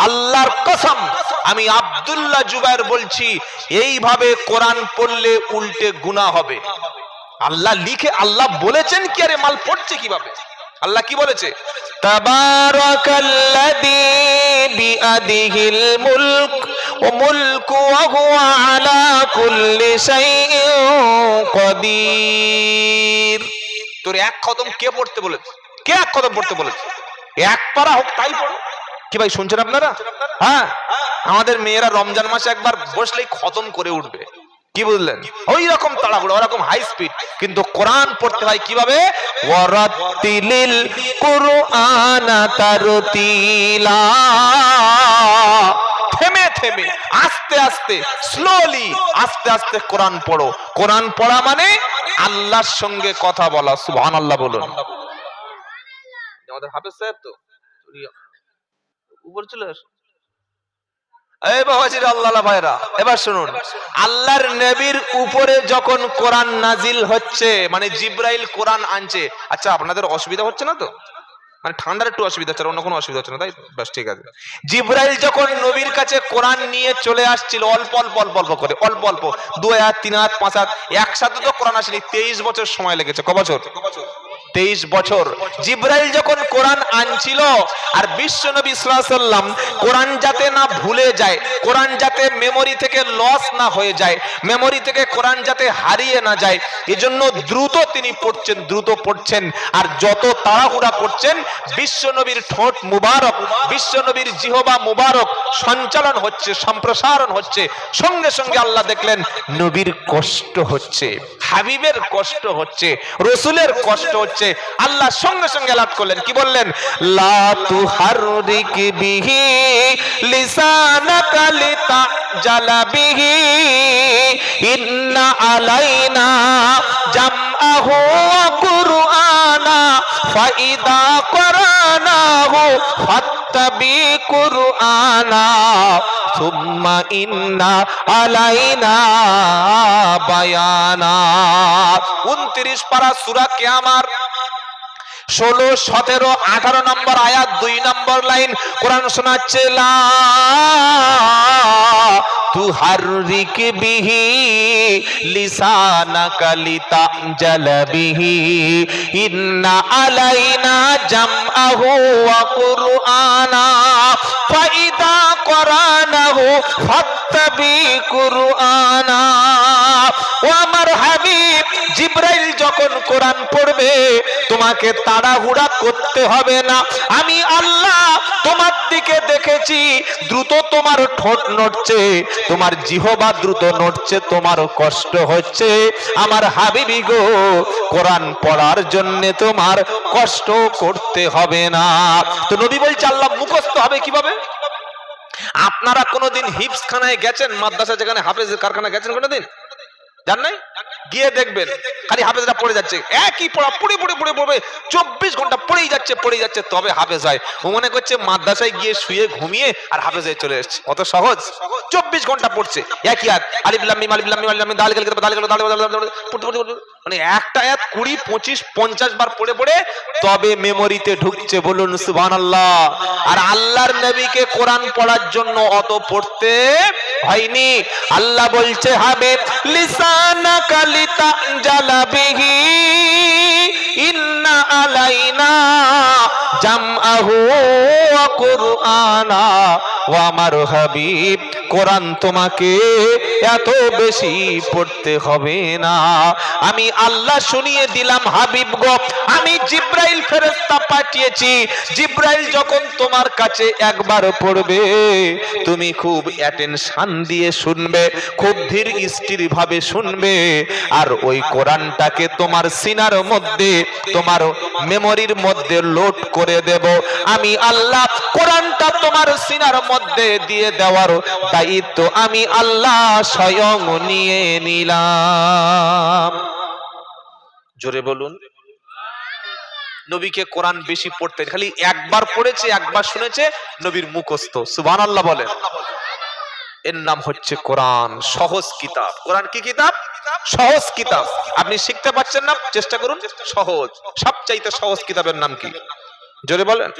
আল্লাহর কসম, আমি আব্দুল্লাহ জুবায়ের বলছি, এইভাবে কোরআন পড়লে উল্টে গুনাহ হবে। আল্লাহ লিখে, আল্লাহ বলেছেন কি, আরে মাল পড়ছে কিভাবে? আল্লাহ কি বলেছে? তাবারাকাল্লাযী বিয়াদিহিল মুলক ওয়া মুলকু ওয়া হুয়া আলা কুল্লি শাইইন কাদির। তোর এক খতম কে পড়তে বলেছে? কে এক খতম পড়তে বলেছে? এক পারা হোক তাই পড়ো। কি ভাই শুনছেন আপনারা? হ্যাঁ, আমাদের মেয়েরা রমজান মাসে একবার বসলেই খতম করে উঠবে। কি বুঝলেন? ওই রকম তাড়াহুড়ো, ওরকম হাই স্পিড। কিন্তু কোরআন পড়তে হয় কিভাবে? ওয়ারাতিলিল কুরআনা তারতিলা। থেমে থেমে, আস্তে আস্তে, স্লোলি, আস্তে আস্তে কোরআন পড়ো। কোরআন পড়া মানে আল্লাহর সঙ্গে কথা বলা। সুবহানাল্লাহ বলুন। আমাদের হাফেজ সাহেব তো উপর চলে আসো। এই বাবাজির, আল্লাহ ভাইরা, এবার শুনুন। আল্লাহর নবীর উপরে যখন কোরআন নাজিল হচ্ছে, মানে জিব্রাইল কোরআন আনছে। আচ্ছা, আপনাদের অসুবিধা হচ্ছে না তো? মানে ঠান্ডার একটু অসুবিধা হচ্ছে, অন্য কোনো অসুবিধা হচ্ছে না, তাই? বেশ, ঠিক আছে। জিব্রাইল যখন নবীর কাছে কোরআন নিয়ে চলে আসছিল, অল্প অল্প অল্প অল্প করে, অল্প অল্প, 2 আয়াত 3 আয়াত 5 আয়াত, একসাথে তো কোরআন আসেনি। 23 বছর সময় লেগেছে। ক বছর? 23 বছর। জিব্রাইল যখন কোরআন আনছিল, আর বিশ্ব নবী সাল্লাল্লাহু আলাইহি ওয়াসাল্লাম কোরআন যাতে না ভুলে যায়, কোরআন যাতে মেমোরি থেকে লস না হয়ে যায়, মেমোরি থেকে কোরআন যাতে হারিয়ে না যায়, এজন্য দ্রুত তিনি পড়ছেন, দ্রুত পড়ছেন। আর যত তাড়াহুড়া করছেন, বিশ্ব নবীর ঠোঁট মুবারক, বিশ্ব নবীর জিহবা মুবারক সঞ্চালন হচ্ছে, সম্প্রসারণ হচ্ছে। সঙ্গে সঙ্গে আল্লাহ দেখলেন নবীর কষ্ট হচ্ছে, হাবিবের কষ্ট হচ্ছে, রাসূলের কষ্ট হচ্ছে। আল্লাহ সঙ্গে সঙ্গে আলাপ করলেন, কি বললেন? লা তুহাররিক বিহি লিসানাকা লিতাজালা বিহি ইন্না আলাইনা জামআহু ওয়া কুরআনা ফাইদা করানাহু ফাত্তাবি কুরআনা সুম্মা ইন্না আলাইনা বায়ানা। 29 পারা সূরা কিয়ামার 16, 17, 18 নম্বর আয়াত, 2 নম্বর লাইন কোরআন শোনাচ্ছে, লা তুহাররিক বিহি লিসানাকা লিতাজালা বিহি ইন্না আলাইনা জামআহু ওয়া কুরআনা ফাইদা করানাহু ফাত্তাবি কুরআনা। ও আমার হাবিব, জিবরাইল যখন কোরআন পড়বে তোমাকে তাড়াহুড়া করতে হবে না। আমি আল্লাহ তোমার দিকে দেখেছি, দ্রুত তোমার ঠোঁট নড়ছে, তোমার জিহ্বা দ্রুত নড়ছে, তোমার কষ্ট হচ্ছে। আমার হাবিবি গো, কোরআন পড়ার জন্য তোমার কষ্ট করতে হবে না। তো নবী বলছে আল্লাহ মুখস্থ হবে কিভাবে? আপনারা কোনোদিন হিফজ খানায় গেছেন? মাদ্রাসা যেখানে হাফেজের কারখানা গেছেন কোনোদিন? জান নাই? গিয়ে দেখবেন খালি হাফেজরা পড়ে যাচ্ছে, একই পড়া পড়ে পড়ে পড়ে পড়বে, 24 ঘন্টা পড়েই যাচ্ছে, তবে হাফেজ হয়। ও মনে করছে মাদ্রাসায় গিয়ে শুয়ে ঘুমিয়ে আর হাফেজ হয়ে চলে এসেছে। অত সহজ? 24 ঘন্টা পড়ছে একই আয়াত, আলিফ লাম মিম আলিফ লাম মিম আলিফ লাম মিম দাল গেল দাল গেল দাল গেল, মানে একটা আয়াত 20 25 50 বার পড়ে পড়ে তবে মেমোরিতে ঢুকছে। বলুন সুবহানাল্লাহ। আর আল্লাহর নবীকে কোরআন পড়ার জন্য অত পড়তে হয়নি। আল্লাহ বলছে হাবিব লিসানাকা লিতানজালা বিহি ইন্না আলাইনা জামআহু ওয়া কুরআনা। ও আমার হাবিব, কোরআন তোমাকে এত বেশি পড়তে হবে না। আমি আল্লাহ শুনিয়ে দিলাম হাবিব গো, আমি জিবরাইল ফেরেশতা পাঠিয়েছি। জিবরাইল যখন তোমার কাছে একবার পড়বে তুমি খুব অ্যাটেনশন দিয়ে শুনবে, খুব ধীর স্থির ভাবে শুনবে, আর ওই কোরআনটাকে তোমার সিনার মধ্যে, তোমার মেমোরির মধ্যে লোড করে দেব। আমি আল্লাহ কোরআনটা তোমার সিনার মধ্যে দিয়ে দেওয়ার দায়িত্ব আমি আল্লাহ স্বয়ং নিয়ে নিলাম। জোরে বলুন। নবীকে কোরআন বেশি পড়তে, খালি একবার পড়েছে, একবার শুনেছে, নবীর মুখস্থ। সুবহানাল্লাহ বলেন। এর নাম হচ্ছে কোরআন, সহজ কিতাব। কোরআন কি কিতাব? সহজ কিতাব। আপনি শিখতে পারছেন না, চেষ্টা করুন সহজ। সবচাইতে সহজ কিতাবের নাম কি? জোরে বলেন।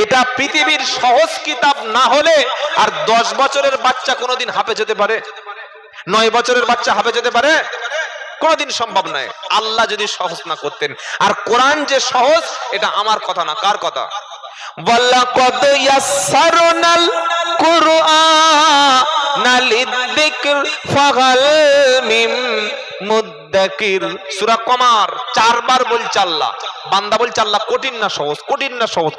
এটা পৃথিবীর সহজ কিতাব না হলে আর 10 বছরের বাচ্চা কোনোদিন হাফেজ হতে পারে? 9 বছরের বাচ্চা হাফেজ হতে পারে? কোনোদিন সম্ভব নয়, আল্লাহ যদি সহজ না করতেন। আর কোরআন যে সহজ, এটা আমার কথা না, কার কথা? ওয়ালাকাদ ইয়াসসারনাল কুরআনা লিযিকর ফাহাল মিন মুদ্দাকির। সূরা কমার 4 বার বলছে আল্লাহ। বান্দা বলছে আল্লাহ কঠিন না সহজ, কঠিন না সহজ,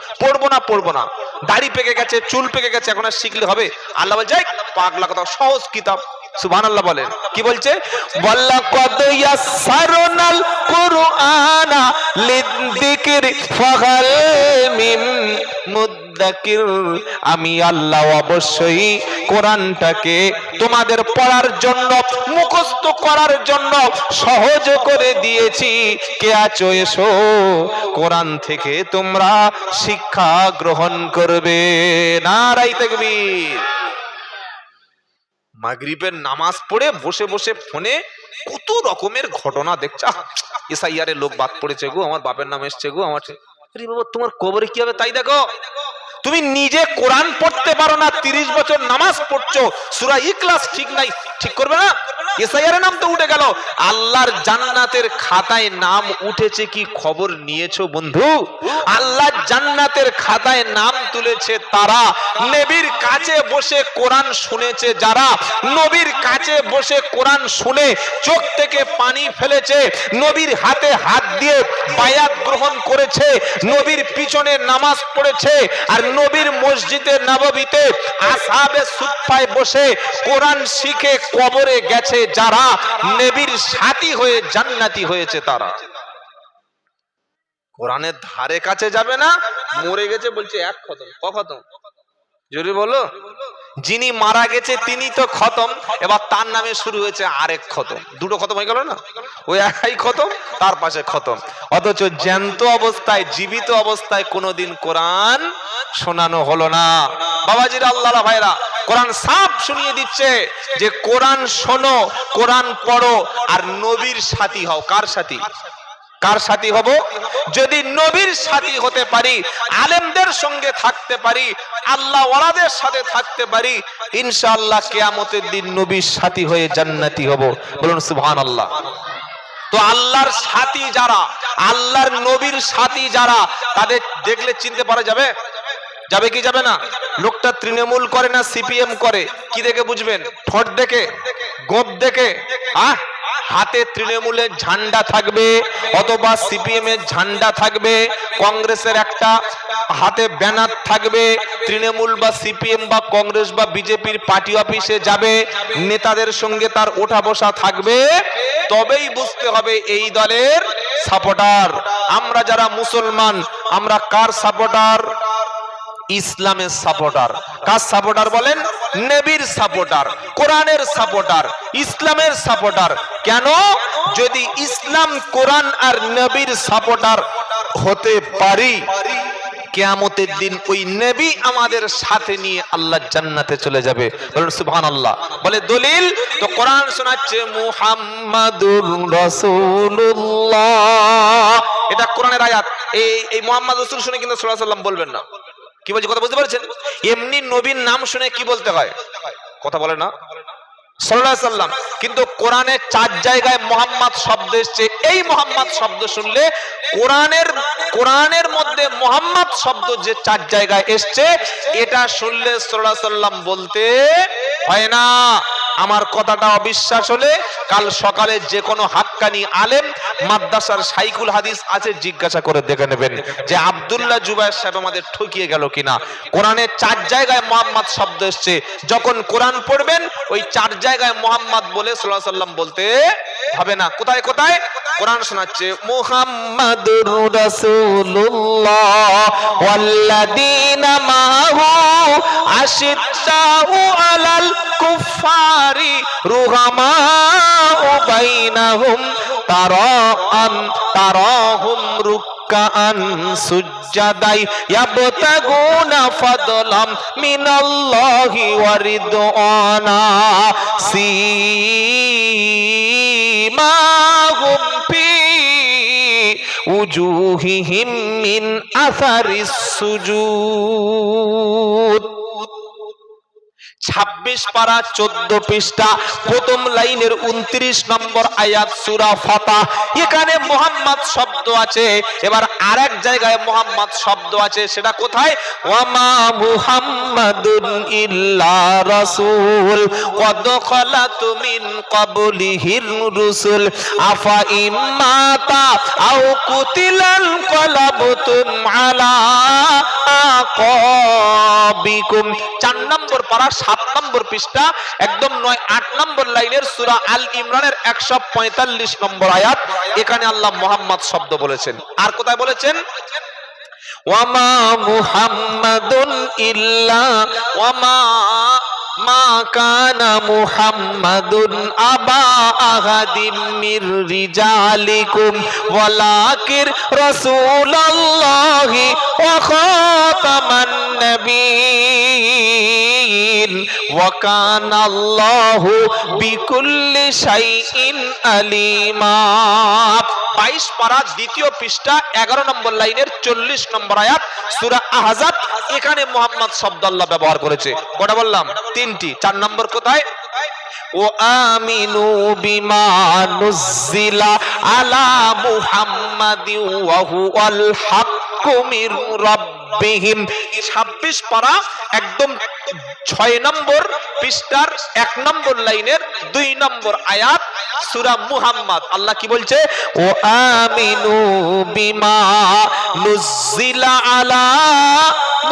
পড়বো না, দাড়ি পেকে গেছে, চুল পেকে গেছে, এখন আর শিখলে হবে? আল্লাহ বলছে পাগলা কথা, সহজ কিতাব। সুবহানাল্লাহ বলেন। কি বলছে? ওয়ালাকাদ ইয়াসসারনাল কুরআনা লিযিকরি ফাহাল মিন মুদ্দাকির। আমি আল্লাহ অবশ্যই কোরআনটাকে তোমাদের পড়ার জন্য, মুখস্থ করার জন্য সহজ করে দিয়েছি। কে আছো এসো, কোরআন থেকে তোমরা শিক্ষা গ্রহণ করবে। নারায়ে তাকবীর। মাগরিবের নামাজ পড়ে বসে বসে ফোনে কত রকমের ঘটনা দেখছে। এসআইআর এর লোক বাদ পড়েছে গো, আমার বাপের নাম এসছে গো, আমার। আরে বাবা, তোমার কবরে কি হবে তাই দেখো। তুমি নিজে কোরআন পড়তে পারো না, 30 বছর নামাজ পড়ছো, সূরা ইখলাস ঠিক নাই, ঠিক করবে না? এসআইআর এর নাম তো উঠে গেল, আল্লাহর জান্নাতের খাতায় নাম উঠেছে কি খবর নিয়েছো বন্ধু? আল্লাহর জান্নাতের খাতায় নাম তুলেছে তারা, নবীর কাছে বসে কোরআন শুনেছে যারা, নবীর কাছে বসে কোরআন শুনে চোখ থেকে পানি ফেলেছে, নবীর হাতে হাত দিয়ে বায়াত গ্রহণ করেছে, নবীর পিছনে নামাজ পড়েছে, আর নবীর মসজিদে নববীতে আসহাবে সুফফায় বসে কোরআন শিখে কবরে গেছে যারা, নবীর সাথী হয়ে জান্নাতি হয়েছে তারা। কোরআনের ধারে কাছে যাবে না, মরে গেছে বলছে এক খতম। ক খতম? জোরে বলো। যিনি মারা গেছে তিনি তো খতম, এবার তার নামে শুরু হয়েছে আরেক খতম। দুটো খতম হয়ে গেল না? ওই একই খতম, তার পাশে খতম। অথচ জ্যান্ত অবস্থায়, জীবিত অবস্থায় কোনোদিন কোরআন শোনানো হলো না। বাবাজিরা, আল্লাহ ভাইরা, কোরআন সাফ শুনিয়ে দিচ্ছে যে কোরআন শোনো, কোরআন পড়ো, আর নবীর সাথী হও। কার সাথী? কার সাথী হব? যদি নবীর সাথী হতে পারি, আলেমদের সঙ্গে থাকতে পারি, আল্লাহ ওয়ালাদের সাথে থাকতে পারি, ইনশাআল্লাহ কিয়ামতের দিন নবীর সাথী হয়ে জান্নাতি হব। বলুন সুবহানাল্লাহ। তো আল্লাহর সাথী যারা, আল্লাহর নবীর সাথী যারা, তাদের দেখলে চিনতে পারা যাবে? যাবে কি যাবে না? লোকটা তৃণমূল করে না সিপিএম করে, কি দেখে বুঝবেন? ঠোঁট দেখে, গোপ দেখে? হাতে তৃণমূলের ঝান্ডা থাকবে অথবা সিপিএম এর ঝান্ডা থাকবে, কংগ্রেসের একটা হাতে ব্যানার থাকবে, তৃণমূল বা সিপিএম বা কংগ্রেস বা বিজেপির পার্টি অফিসে যাবে, নেতাদের সঙ্গে তার ওঠা বসা থাকবে, তবেই বুঝতে হবে এই দলের সাপোর্টার। আমরা যারা মুসলমান, আমরা কার সাপোর্টার? ইসলামের সাপোর্টার। কার সাপোর্টার বলেন? নবীর সাপোর্টার, কোরআনের সাপোর্টার, ইসলামের সাপোর্টার। কেন? যদি ইসলাম, কোরআন আর নবীর সাপোর্টার হতে পারি, কিয়ামতের দিন ওই নবী আমাদের সাথে নিয়ে আল্লাহ জান্নাতে চলে যাবে। বলেন সুবহানাল্লাহ। বলে দলিল তো কোরআন শোনাচ্ছে মুহাম্মাদুর রাসূলুল্লাহ, এটা কোরআনের আয়াত। এই মুহাম্মদ রাসূল শুনে কিন্তু সাল্লাল্লাহু আলাইহি ওয়াসাল্লাম বলবেন না। কি বলছি কথা বুঝতে পারছেন? এমনি নবীর নাম শুনে কি বলতে হয়? কথা বলে না সাল্লাল্লাহু আলাইহি ওয়াসাল্লাম। কিন্তু কোরআনে 4 জায়গায় মুহাম্মদ শব্দ এসেছে। এই মুহাম্মদ শব্দ শুনলে কোরআনের মধ্যে মুহাম্মদ শব্দ যে 4 জায়গায় এসেছে, এটা শুনলে সাল্লাল্লাহু আলাইহি ওয়াসাল্লাম বলতে হয় না। আমার কথাটা অবিশ্বাস হলে কাল সকালে যে কোনো হাক্কানি আলেম, মাদ্রাসার শাইখুল হাদিস আছে, জিজ্ঞাসা করে দেখে নেবেন যে আব্দুল্লাহ জুবায়ের সাহেব আমাদের ঠকিয়ে গেল কিনা। কোরআনে 4 জায়গায় মুহাম্মদ শব্দ এসেছে। যখন কোরআন পড়বেন ওই 4 জায়গায় মুহাম্মদ বলে সাল্লাল্লাহু আলাইহি ওয়াসাল্লাম বলতে হবে না। কোথায় কোথায়? কোরআন শোনাচ্ছে মুহাম্মাদুর রাসূলুল্লাহ ওয়াল্লাযীনা মাহু আশিদ্দাউ আলাল কুফফারি রুহামাউ বাইনাহুম তারাহুম রুকআন সুজ্জাদাই ইয়াবতাগুনা ফাদলাম মিনাল্লাহি ওয়া রিদওয়ানা সীমাহুম ফি উজুহিহিম মিন আসারিস সুজুদ। 26 পারা 14 পৃষ্ঠা, প্রথম লাইনের 29 নম্বর আয়াত, সূরা ফাতিহা। এখানে মুহাম্মদ শব্দ আছে। এবার আরেক জায়গায় মুহাম্মদ শব্দ আছে, সেটা কোথায়? ওয়ামা মুহাম্মাদুন ইল্লা রাসূল ক্বাদ খালাত মিন ক্বাবলিহির রুসুল আফা ইম্মাতা আও কুতিলাল ক্বালাবতুম আলা আকাবিকুম। 4 নম্বর পারা 7 নম্বর পৃষ্ঠা, একদম 9-8 নম্বর লাইনের সূরা আল ইমরানের 145 নম্বর আয়াত। এখানে আল্লাহ মুহাম্মদ শব্দ বলেছেন। আর কোথায় বলেছেন? ওয়ামা মুহাম্মাদুন ইল্লা মা কানা মুহাম্মাদুন আবা আহাদিম মির রিজালিকুম ওয়ালাকির রাসূলুল্লাহি ওয়া খাতামান নাবিয়্যিন ওয়া কানাল্লাহু বিকুল্লি শাইইন আলিমা। 22 পারা 2য় পৃষ্ঠা 11 নম্বর লাইনের 40 নম্বর আয়াত, সূরা আহজাব। এখানে মুহাম্মদ শব্দ আল্লাহ ব্যবহার করেছে। কটা বললাম? 3টি। 4 নম্বর কোথায়? ও আমিনু বিমা নুজিলা আলা মুহাম্মাদিন ওয়া হুয়াল হাক্কু মির রাব্বিহিম। 26 পারা একদম 6 নম্বর পৃষ্ঠার 1 নম্বর লাইনের 2 নম্বর আয়াত, সূরা মুহাম্মদ। আল্লাহ কি বলছে? ও আমিনু বিমা নুজিলা আলা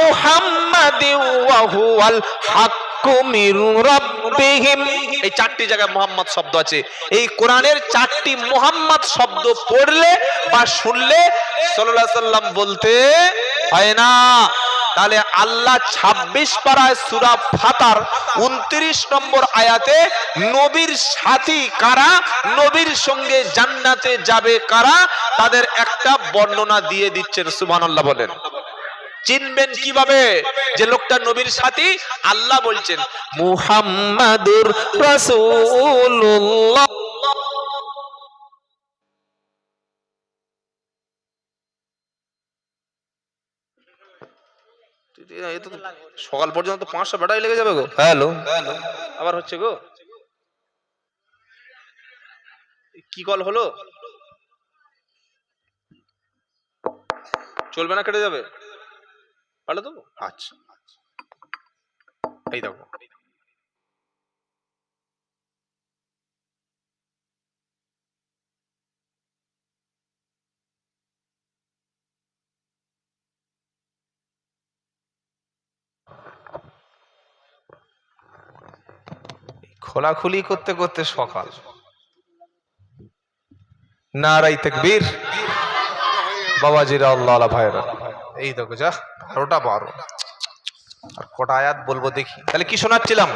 মুহাম্মাদিন ওয়া হুয়াল হাক্কু মির রাব্বিহিম। এই 4টি জায়গায় মুহাম্মদ শব্দ আছে। এই কোরআনের 4টি মুহাম্মদ শব্দ পড়লে বা শুনলে সাল্লাল্লাহু আলাইহি ওয়াসাল্লাম বলতে হয় না। তাহলে আল্লাহ 26 পারায় সূরা ফাতিহার 29 নম্বর আয়াতে নবীর সাথী কারা, নবীর সঙ্গে জান্নাতে যাবে কারা, তাদের একটা বর্ণনা দিয়ে দিচ্ছেন। সুবহানাল্লাহ বলেন। চিনবেন কিভাবে যে লোকটা নবীর সাথী? আল্লাহ বলছেন মুহাম্মাদুর রাসূলুল্লাহ। সকাল পর্যন্ত 500 ব্যাটারি লেগে যাবে গো। হ্যালো, আবার হচ্ছে গো। কি কল হলো? চলবে না, কেটে যাবে? পাল্টে দেবো। আচ্ছা, এই দেখো খোলাখুলি করতে করতে সকাল। নারাই তাকবীর। বাবাজিরা, আল্লাহ আল্লাহ ভাইরা, এই দেখো যা 12টা 12। আর কটা আয়াত বলবো দেখি। তাহলে কি শোনাচ্ছিলাম?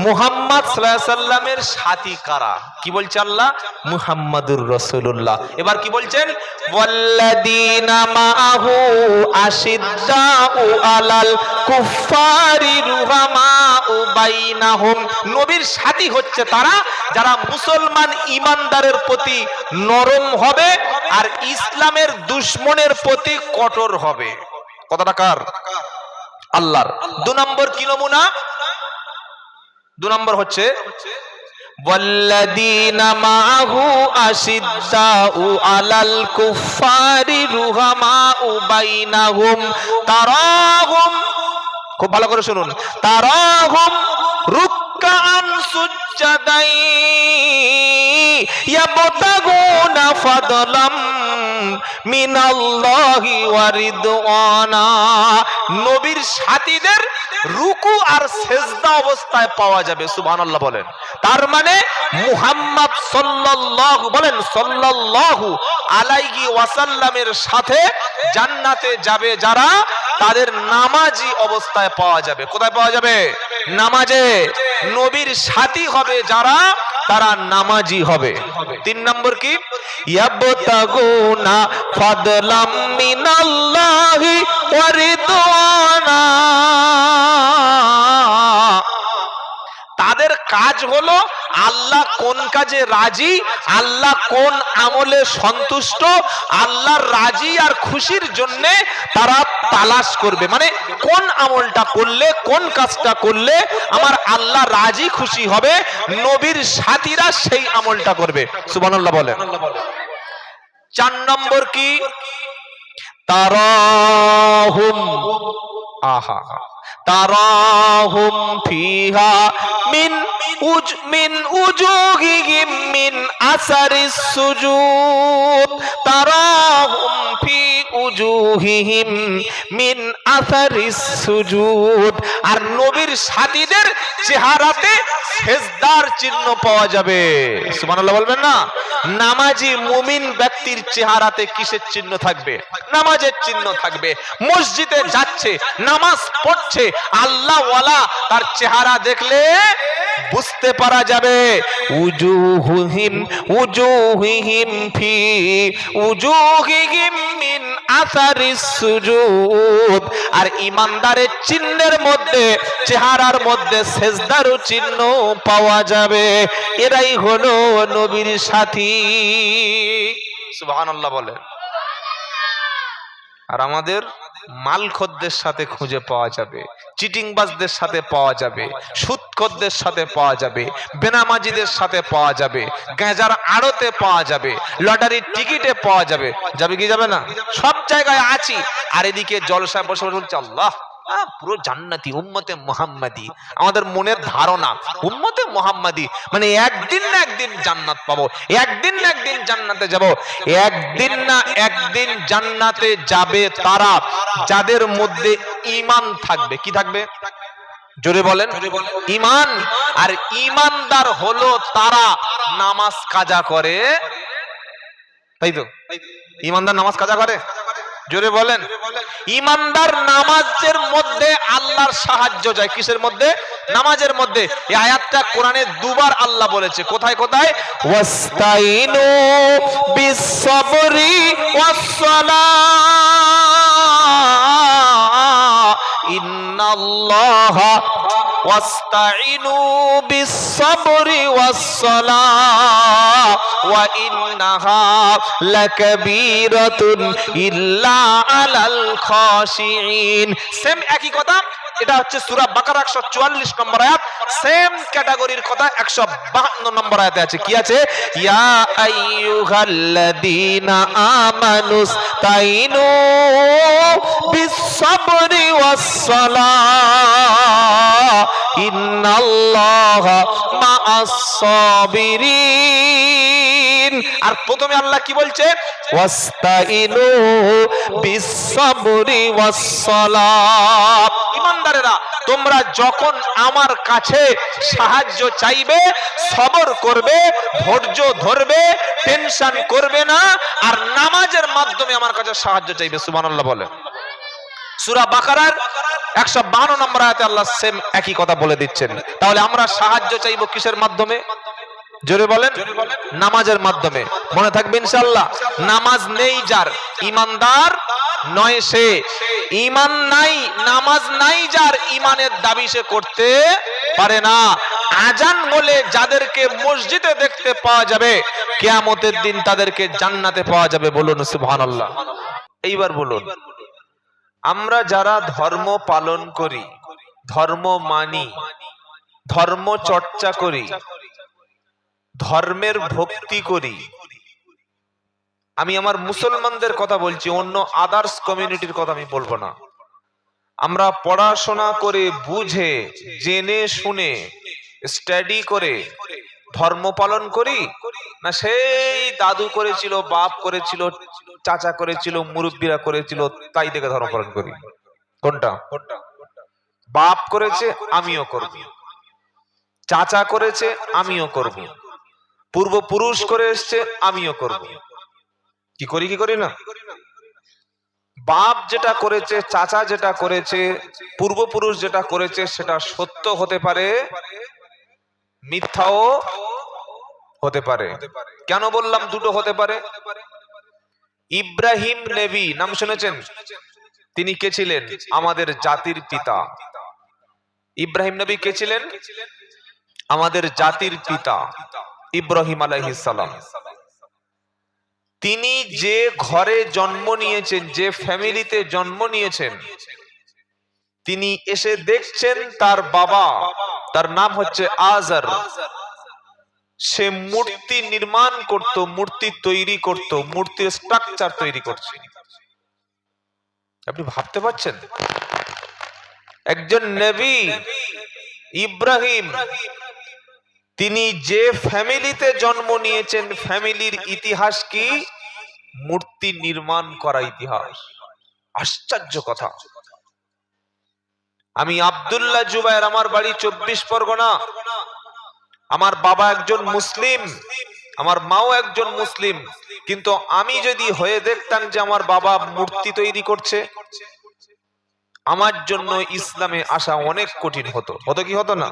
মুহাম্মদ সাল্লাল্লাহু আলাইহি সাল্লামের সাথী কারা? কি বলছে আল্লাহ? মুহাম্মাদুর রাসূলুল্লাহ। এবার কি বলছেন? ওয়াল্লাযীনা মাআহু আশিদ্দাউ আলাল কুফফারি রুহামাউ বাইনাহুম। নবীর সাথী হচ্ছে তারা যারা মুসলমান ইমানদারের প্রতি নরম হবে আর ইসলামের দুশমনের প্রতি কঠোর হবে। কথাটা কার? আল্লাহর। 2 নম্বর কি নমুনা? 2 নম্বর হচ্ছে ওয়াল্লাযীনা মাআহু আশিদ্দাউ আলাল কুফফারি রুহামাউ বাইনাহুম তারাহুম, খুব ভালো করে শুনুন, তারাহুম রুকআন সুজ্জাদান ইয়াবতাগুনা ফাদলাম মিনাল্লাহি ওয়া রিদওয়ানা। নবীর সাথীদের রুকু আর সেজদা অবস্থায় পাওয়া যাবে। সুবহানাল্লাহ বলেন। তার মানে মুহাম্মদ সাল্লাল্লাহু বলেন সাল্লাল্লাহু আলাইহি ওয়াসাল্লামের সাথে জান্নাতে যাবে যারা, তাদের নামাজি অবস্থায় পাওয়া যাবে। কোথায় পাওয়া যাবে? নামাজে। নবীর সাথী হবে যারা, তারা নামাজি হবে। 3 নম্বর কি? ইয়াবতাগুনা ফাদলাম মিনাল্লাহি ওয়া রিদওয়ানা। তাদের কাজ হলো আল্লাহ কোন কাজে রাজি, আল্লাহ কোন আমলে সন্তুষ্ট, আল্লাহর রাজি আর খুশির জন্য তারা তালাশ করবে। মানে কোন আমলটা করলে, কোন কাজটা করলে আমার আল্লাহ রাজি খুশি হবে, নবীর সাথীরা সেই আমলটা করবে। সুবহানাল্লাহ বলেন। 4 নম্বর কি? তারাহুম, আহা, তারাহুম ফিহা মিন উজুহিহিম মিন আসারিস সুজুদ। তারাহুম ফি উজুহিহিম মিন আসারিস সুজুদ। আর নবীর সাথীদের চেহারাতে সেজদার চিহ্ন পাওয়া যাবে। সুবহানাল্লাহ বলবেন না? নামাজি মুমিন ব্যক্তির চেহারাতে কিসের চিহ্ন থাকবে? নামাজের চিহ্ন থাকবে। মসজিদে যাচ্ছে, নামাজ পড়ছে, আল্লাহ ওয়ালা, তার চেহারা দেখলে বুঝতে পারা যাবে। উজুহিহিম ফি উজুহিহিম মিন আসারিস সুজুদ। আর ইমানদারের চিহ্নের মধ্যে, চেহারার মধ্যে সেজদারও চিহ্ন পাওয়া যাবে। এরাই হলো নবীর সাথী। সুবহানাল্লাহ বলে। আর আমাদের মালখোরদের সাথে খুঁজে পাওয়া যাবে, চিটিংবাজদের সাথে পাওয়া যাবে, সুদখোরদের সাথে পাওয়া যাবে, বেনামাজিদের সাথে পাওয়া যাবে, গাঁজার আড়তে পাওয়া যাবে, লটারির টিকিটে পাওয়া যাবে। যাবে কি যাবে না? সব জায়গায় আছি। আর এদিকে জলসায় বসে বসে বলছে আল্লাহ পুরো জান্নাতি, উম্মতে মুহাম্মাদি। আমাদের মনের ধারণা উম্মতে মুহাম্মাদি মানে একদিন না একদিন জান্নাত পাবো, একদিন না একদিন জান্নাতে যাব। একদিন না একদিন জান্নাতে যাবে তারা যাদের মধ্যে ঈমান থাকবে। কি থাকবে? জোরে বলেন। ঈমান। আর ঈমানদার হলো তারা নামাজ কাজা করে। তাই তো? ঈমানদার নামাজ কাজা করে। জোরে বলেন। ঈমানদার নামাজের মধ্যে আল্লাহর সাহায্য যায়। কিসের মধ্যে? নামাজের মধ্যে। এই আয়াতটা কোরআনে 2 বার আল্লাহ বলেছে। কোথায় কোথায়? ওয়াস্তাইনু বিস-সাবরি ওয়াস-সালাহ ইন্নাল্লাহা ওয়াস্তাইনু বিস-সাবরি ওয়াস-সালাহ ওয়া ইন্নাহা লাকাবীরাতুন ইল্লা আলাল খাশিঈন। সেম একই কথা। এটা হচ্ছে সূরা বাকারা 144 নম্বর আয়াত। সেম ক্যাটাগরির কথা 152 নম্বর আয়াতে আছে। কি আছে? ইয়া আইয়ুহাল্লাযীনা আমানুস্তাইনু বিস-সাবরি ওয়াস-সালাহ ইন্নাল্লাহা মা'আস-সাবিরিন। আর প্রথমে আল্লাহ কি বলছে? ওয়াস্তাইনু বিস-সাবরি ওয়াস-সালাহ। ঈমানদারেরা, তোমরা যখন আমার কাছে সাহায্য চাইবে, সবর করবে, ধৈর্য ধরবে, টেনশন করবে না, আর নামাজের মাধ্যমে আমার কাছে সাহায্য চাইবে। সুবহানাল্লাহ বলে। সূরা বাকারার 152 নম্বর আয়াতে আল্লাহ সেম একই কথা বলে দিচ্ছেন। তাহলে আমরা সাহায্য চাইবো কিসের মাধ্যমে? জোরে বলেন। নামাজের মাধ্যমে। মনে থাকবে ইনশাআল্লাহ। নামাজ নেই যার, ঈমানদার নয় সে। ঈমান নাই, নামাজ নাই যার, ঈমানের দাবি সে করতে পারে না। আজান বলে যাদেরকে মসজিদে দেখতে পাওয়া যাবে, কিয়ামতের দিন তাদেরকে জান্নাতে পাওয়া যাবে। বলুন সুবহানাল্লাহ। এইবার বলুন, আমরা যারা ধর্ম পালন করি, ধর্ম মানি, ধর্ম চর্চা করি, ধর্মের ভক্তি করি, আমি আমার মুসলমানদের কথা বলছি, অন্য আদার্স কমিউনিটির কথা আমি বলবো না। আমরা পড়াশোনা করে, বুঝে, জেনে শুনে, স্টাডি করে ধর্ম পালন করি, না সেই দাদু করেছিল, বাপ করেছিল, চাচা করেছিল, মুরব্বীরা করেছিল, তাই দেখে ধর্ম পালন করি? কোনটা? বাপ করেছে আমিও করব, চাচা করেছে আমিও করব, পূর্বপুরুষ করে এসছে আমিও করব। কি করি? কি করি না? বাপ যেটা করেছে, চাচা যেটা করেছে, পূর্বপুরুষ যেটা করেছে, সেটা সত্য হতে পারে, মিথ্যাও হতে পারে। কেন বললাম দুটো হতে পারে? ইব্রাহিম নবী নাম শুনেছেন? তিনি কে ছিলেন? আমাদের জাতির পিতা। ইব্রাহিম নবী কে ছিলেন? আমাদের জাতির পিতা ইব্রাহিম আলাইহিস সালাম। তিনি যে ঘরে জন্ম নিয়েছেন, যে ফ্যামিলিতে জন্ম নিয়েছেন, তিনি এসে দেখছেন তার বাবা, তার নাম হচ্ছে আজার, সে মূর্তি নির্মাণ করত, মূর্তি তৈরি করত, মূর্তির স্ট্রাকচার তৈরি করছে। আপনি ভাবতে পারছেন? একজন নবী ইব্রাহিম, তিনি যে ফ্যামিলিতে জন্ম নিয়েছেন, ফ্যামিলির ইতিহাস কি? মূর্তি নির্মাণ করা ইতিহাস। আশ্চর্য কথা। আমি আব্দুল্লাহ জুবায়ের, আমার বাড়ি 24 পরগনা। আমার বাবা একজন মুসলিম, আমার মাও একজন মুসলিম, কিন্তু আমি যদি হয়ে দেখতাম যে আমার বাবা মূর্তি তৈরি করছে, আমার জন্য ইসলামে আসা অনেক কঠিন হতো। হতো কি হতো না?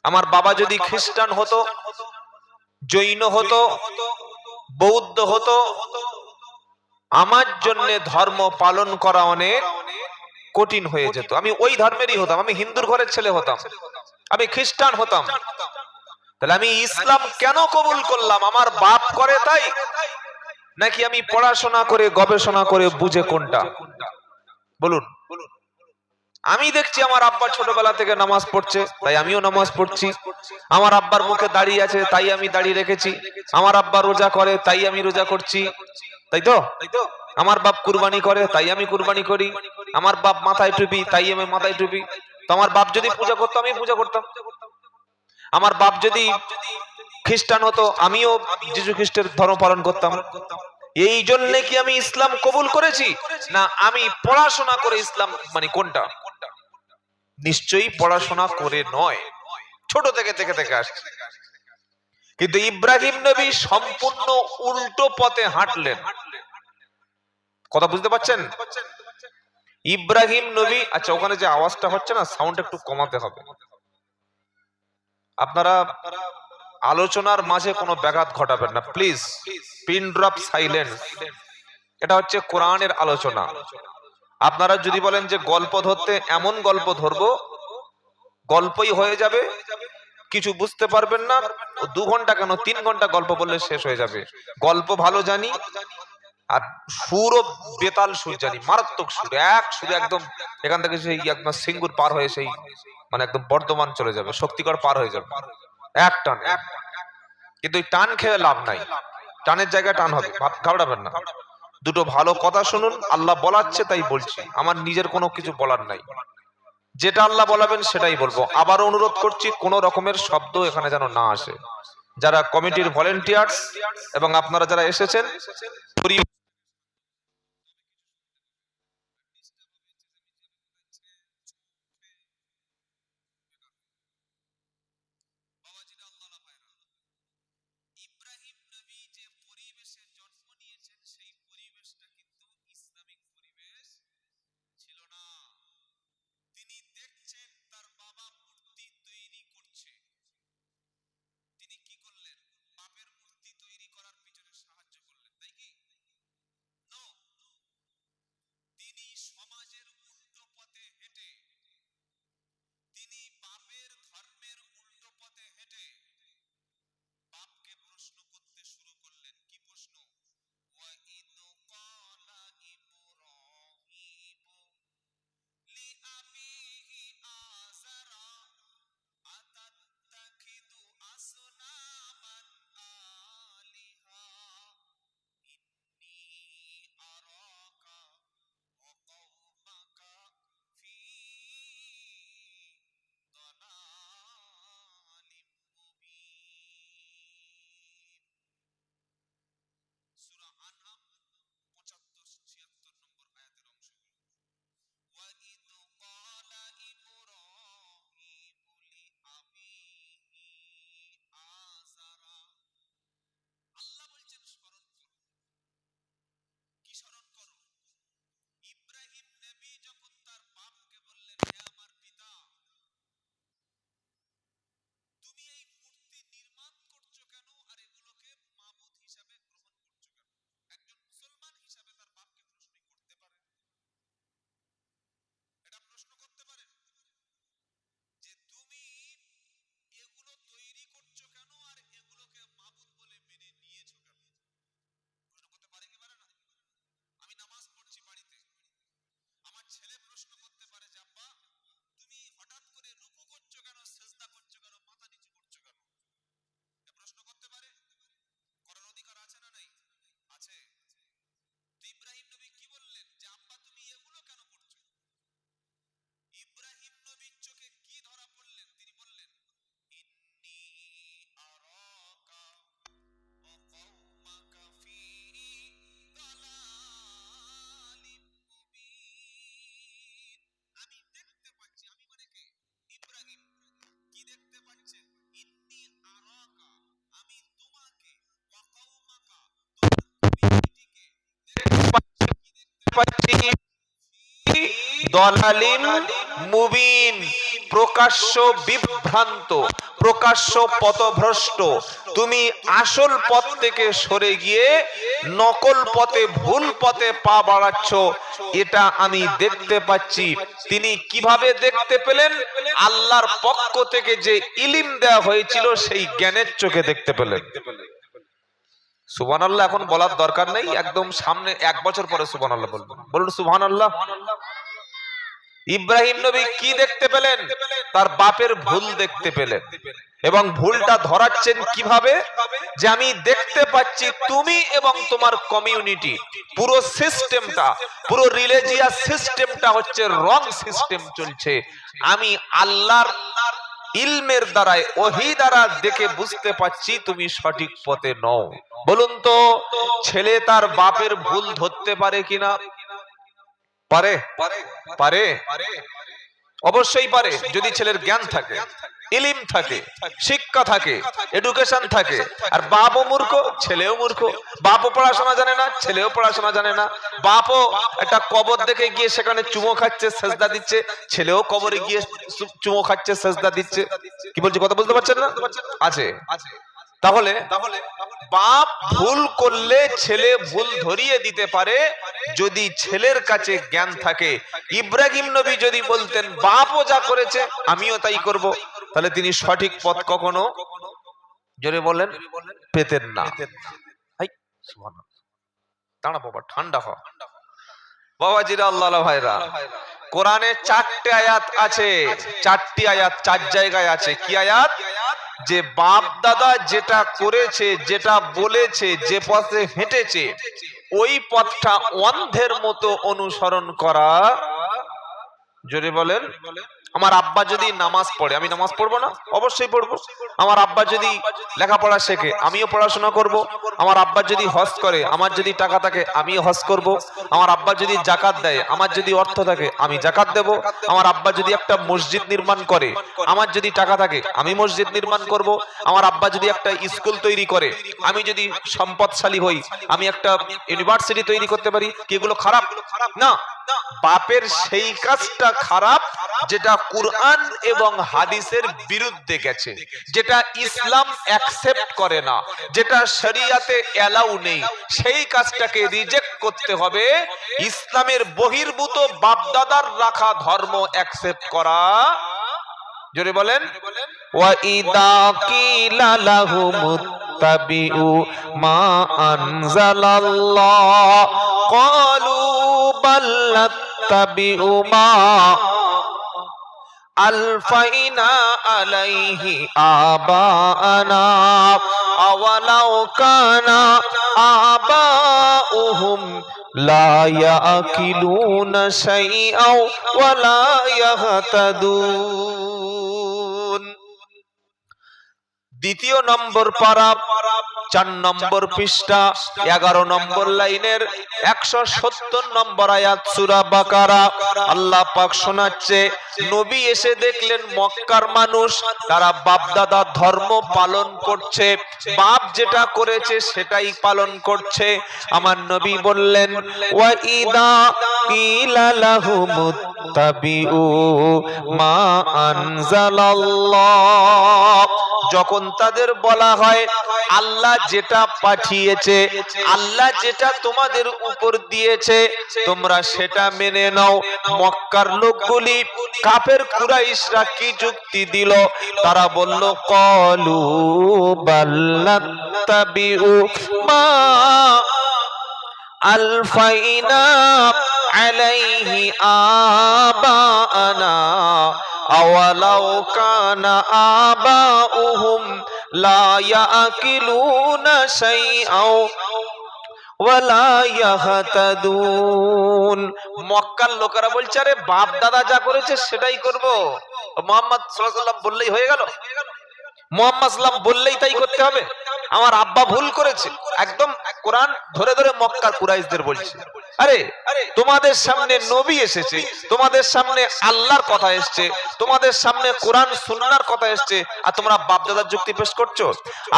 আমার বাবা যদি খ্রিস্টান হতো, জৈন হতো, বৌদ্ধ হতো, আমার জন্য ধর্ম পালন করা অনেক কঠিন হয়ে যেত। আমি ওই ধর্মেরই হতাম, আমি হিন্দুর ঘরের ছেলে হতাম, আমি খ্রিস্টান হতাম। তাহলে আমি ইসলাম কেন কবুল করলাম? আমার বাপ করে তাই, নাকি আমি পড়াশোনা করে, গবেষণা করে বুঝে? কোনটা বলুন? আমি দেখছি আমার আব্বা ছোটবেলা থেকে নামাজ পড়ছে, তাই আমিও নামাজ পড়ছি। আমার আব্বার মুখে দাড়ি আছে, তাই আমি দাড়ি রেখেছি। আমার আব্বা রোজা করে, তাই আমি রোজা করছি, তাই তো? আমার বাপ কুরবানি করে, তাই আমি কুরবানি করি। আমার বাপ মাথায় টুপি, তাই আমি মাথায় টুপি। তো আমার বাপ যদি পূজা করতো, আমি পূজা করতাম। আমার বাপ যদি খ্রিস্টান হতো, আমিও যিশু খ্রিস্টের ধর্ম পালন করতাম। এই জন্য কি আমি ইসলাম কবুল করেছি, না আমি পড়াশোনা করে ইসলাম মানে? কোনটা? নিশ্চয়ই পড়াশোনা করে নয়, ছোট থেকে আসছে। কিন্তু ইব্রাহিম নবী সম্পূর্ণ উল্টো পথে হাঁটলেন। কথা বুঝতে পারছেন? ইব্রাহিম নবী, আচ্ছা ওখানে যে আওয়াজটা হচ্ছে না, সাউন্ড একটু কমাতে হবে। আপনারা আলোচনার মাঝে কোনো ব্যাঘাত ঘটাবেন না প্লিজ। Pin drop silence. এটা হচ্ছে কোরআনের আলোচনা। আপনারা যদি বলেন যে গল্প ধরতে, এমন গল্প ধরবো গল্পই হয়ে যাবে, কিছু বুঝতে পারবেন না। 2 ঘন্টা কেন 3 ঘন্টা গল্প বললে শেষ হয়ে যাবে। গল্প ভালো জানি, আর সুরও বেতাল সুর জানি, মারাত্মক সুর, এক সুরে একদম এখান থেকে সেই একদম সিঙ্গুর পার হয়ে সেই মানে একদম বর্ধমান চলে যাবে, শক্তিগড় পার হয়ে যাবে এক টান। কিন্তু টান খেয়ে লাভ নাই, টানের জায়গায় টান হবে, ঘাবড়াবেন না। দুটো ভালো কথা শুনুন, আল্লাহ বলাচ্ছে তাই বলছি, আমার নিজের কোনো কিছু বলার নাই, যেটা আল্লাহ বলাবেন সেটাই বলবো। আবার অনুরোধ করছি কোন রকমের শব্দ এখানে যেন না আসে। যারা কমিটির ভলেন্টিয়ার্স এবং আপনারা যারা এসেছেন, দলালিম মুবিন, প্রকাশ্য বিভ্রান্ত, প্রকাশ্য পথভ্রষ্ট। তুমি আসল পথ থেকে সরে গিয়ে নকল পথে, ভুল পথে পা বাড়াচ্ছ, এটা আমি দেখতে পাচ্ছি। তিনি কিভাবে দেখতে পেলেন? আল্লাহর পক্ষ থেকে যে ইলম দেওয়া হয়েছিল সেই জ্ঞানের চোখে দেখতে পেলেন। সুবহানাল্লাহ এখন বলার দরকার নেই, একদম সামনে 1 বছর পরে সুবহানাল্লাহ বলবেন। বলুন সুবহানাল্লাহ। ইব্রাহিম নবী কি দেখতে পেলেন? তার বাপের ভুল দেখতে পেলেন, এবং ভুলটা ধরাচ্ছেন কিভাবে? যে আমি দেখতে পাচ্ছি তুমি এবং তোমার কমিউনিটি, পুরো সিস্টেমটা, পুরো রিলিজিয়াস সিস্টেমটা হচ্ছে রং সিস্টেম চলছে। আমি আল্লাহর ইলমের দ্বারাই, ওহী দ্বারা দেখে বুঝতে পাচ্ছি তুমি সঠিক পথে নও। বলুন তো ছেলে তার বাপের ভুল ধরতে পারে কিনা? পারে? পারে, অবশ্যই পারে। যদি ছেলের জ্ঞান থাকে, ইলম থাকে, শিক্ষা থাকে, এডুকেশন থাকে। আর বাপও মূর্খ, ছেলেও মূর্খ। বাপও পড়াশোনা জানে না, ছেলেও পড়াশোনা জানে না। বাপও একটা কবর দেখে গিয়ে সেখানে চুমো খাচ্ছে, সেজদা দিচ্ছে, ছেলেও কবরে গিয়ে চুমো খাচ্ছে, সেজদা দিচ্ছে। কি বলছি কথা বুঝতে পারছেন না? আছে। তাহলে বাপ ভুল করলে ছেলে ভুল ধরিয়ে দিতে পারে যদি ছেলের কাছে জ্ঞান থাকে। ইব্রাহিম নবী যদি বলতেন বাপও যা করেছে আমিও তাই করব, তাহলে তিনি সঠিক পথ কখনো, জোরে বলেন, পেতেন না। দাঁড়া বাবা, ঠান্ডা হ বাবাজিরা, আল্লাহ ভাইরা। কোরআনে 4টে আয়াত আছে, 4টি আয়াত 4 জায়গায় আছে। কি আয়াত? যে বাপ দাদা যেটা করেছে, যেটা বলেছে, যে পথে হেঁটেছে, ওই পথটা অন্ধের মতো অনুসরণ করা। জোরে বলেন। আমার আব্বা যদি নামাজ পড়ে, আমি নামাজ পড়বো না? অবশ্যই পড়বো। আমার আব্বা যদি লেখাপড়া শেখে, আমিও পড়াশোনা করব। আমার আব্বা যদি হজ করে, আমার যদি টাকা থাকে, আমিও হজ করব। আমার আব্বা যদি জাকাত দেয়, আমার যদি অর্থ থাকে, আমি জাকাত দেব। আমার আব্বা যদি একটা মসজিদ নির্মাণ করে, আমার যদি টাকা থাকে, আমি মসজিদ নির্মাণ করব। আমার আব্বা যদি একটা স্কুল তৈরি করে, আমি যদি সম্পদশালী হই, আমি একটা ইউনিভার্সিটি তৈরি করতে পারি। কি এগুলো খারাপ? না। বাপের সেই কাজটা খারাপ যেটা কুরআন এবং হাদিসের বিরুদ্ধে গেছে, যেটা ইসলাম অ্যাকসেপ্ট করে না, যেটা শরিয়াতে এলাউ নেই, সেই কাজটাকে রিজেক্ট করতে হবে। ইসলামের বহির্ভূত বাপদাদার রাখা ধর্ম অ্যাকসেপ্ট করা। জোরে বলেন। ওয়া ইদা কিলা লাহুমুত্তাবিউ মা আনজালাল্লাহ ক্বালু বাল নাত্তাবিউ মা আলফাইনা আলাইহি আবানা আওয়ালাউ কানা আবাউহুম লা ইয়াকিলুনা শাইআও ওয়া লা ইয়াহতাদুন। দ্বিতীয় নম্বর পারা, 4 নম্বর পৃষ্ঠা, 11 নম্বর লাইনের 170 নম্বর আয়াত সূরা বাকারা। আল্লাহ পাক শোনাচ্ছে, নবী এসে দেখলেন মক্কার মানুষ তারা বাপদাদা ধর্ম পালন করছে, বাপ যেটা করেছে সেটাই পালন করছে। আমার নবী বললেন, ওয়া ইদা কিলা লাহুমুত্তাবিউ মা আনজালাল্লাহ, যখন তাদের বলা হয় আল্লাহ যেটা পাঠিয়েছে, আল্লাহ যেটা তোমাদের উপর দিয়েছে, তোমরা সেটা মেনে নাও। মক্কার লোকগুলি কাফের কুরাইশরা কি যুক্তি দিল? তারা বলল, ক্বালু বাল নাত্তাবিউ মা আলফাইনা আলাইহি আবানা আওয়ালাউ কানা আবাউহুম লা ইয়াকিলুনা শাইআও ওয়া লা ইয়াহতাদুন। মক্কার লোকেরা বলছে, আরে বাপ দাদা যা করেছে সেটাই করব। মুহাম্মদ সাল্লাল্লাহু আলাইহি ওয়াসাল্লাম বললেই হয়ে গেল? মুহাম্মদ সাল্লাল্লাহু আলাইহি ওয়াসাল্লাম বললেই তাই করতে হবে? আমার আব্বা ভুল করেছে। একদম কোরআন ধরে ধরে মক্কার কুরাইশদের বলছে, আরে তোমাদের সামনে নবী এসেছে, তোমাদের সামনে আল্লাহর কথা এসেছে, তোমাদের সামনে কোরআন সুন্নাহর কথা এসেছে, আর তোমরা বাপদাদার যুক্তি পেশ করছো।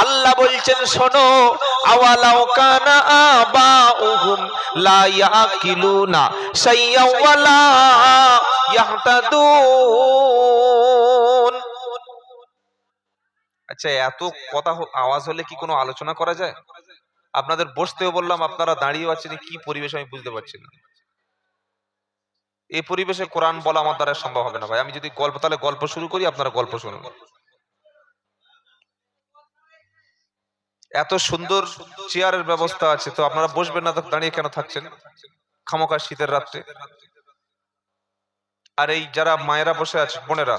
আল্লাহ বলছেন, শোনো, আওয়ালাউ কানা আবাউহুম লা ইয়াকিলুনা শাইআ ওয়া লা ইয়াহতাদুন। আচ্ছা, এত কথা আওয়াজ হলে কি কোনো আলোচনা করা যায়? আপনাদের বসতেও বললাম, আপনারা দাঁড়িয়ে আছেন, কি পরিবেশ আমি বুঝতে পারছি না। এই পরিবেশে কোরআন বলা আমার দ্বারা সম্ভব হবে না ভাই। আমি যদি তাহলে গল্প শুরু করি, আপনারা গল্প শুনুন। এত সুন্দর চেয়ারের ব্যবস্থা আছে, তো আপনারা বসবেন না, তো দাঁড়িয়ে কেন থাকছেন খামোকা শীতের রাত্রে? আর এই যারা মায়েরা বসে আছে, বোনেরা,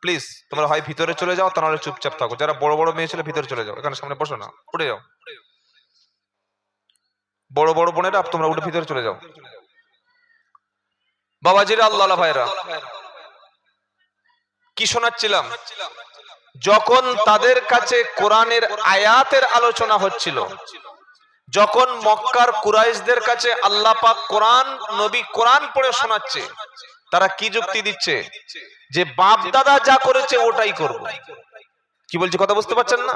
প্লিজ তোমরা হয় ভিতরে চলে যাও, তা নাহলে চুপচাপ থাকো। যারা বড় বড় মেয়ে ছিল ভিতরে চলে যাও, এখানে সামনে বসো না, উঠে যাও। বড় বড় বোনেরা তোমরা উঠে ভিতরে চলে যাও। বাবাজিরা, আল্লাহ ভাইরা, কি শোনাচ্ছিলাম? যখন তাদের কাছে কোরআনের আয়াতের আলোচনা হচ্ছিল, যখন মক্কার কুরাইশদের কাছে আল্লাহ পাক কোরআন, নবী কোরআন পড়ে শোনাচ্ছে, তারা কি যুক্তি দিচ্ছে? যে বাপ দাদা যা করেছে ওটাই করব। কি বলছে কথা বুঝতে পারছেন না?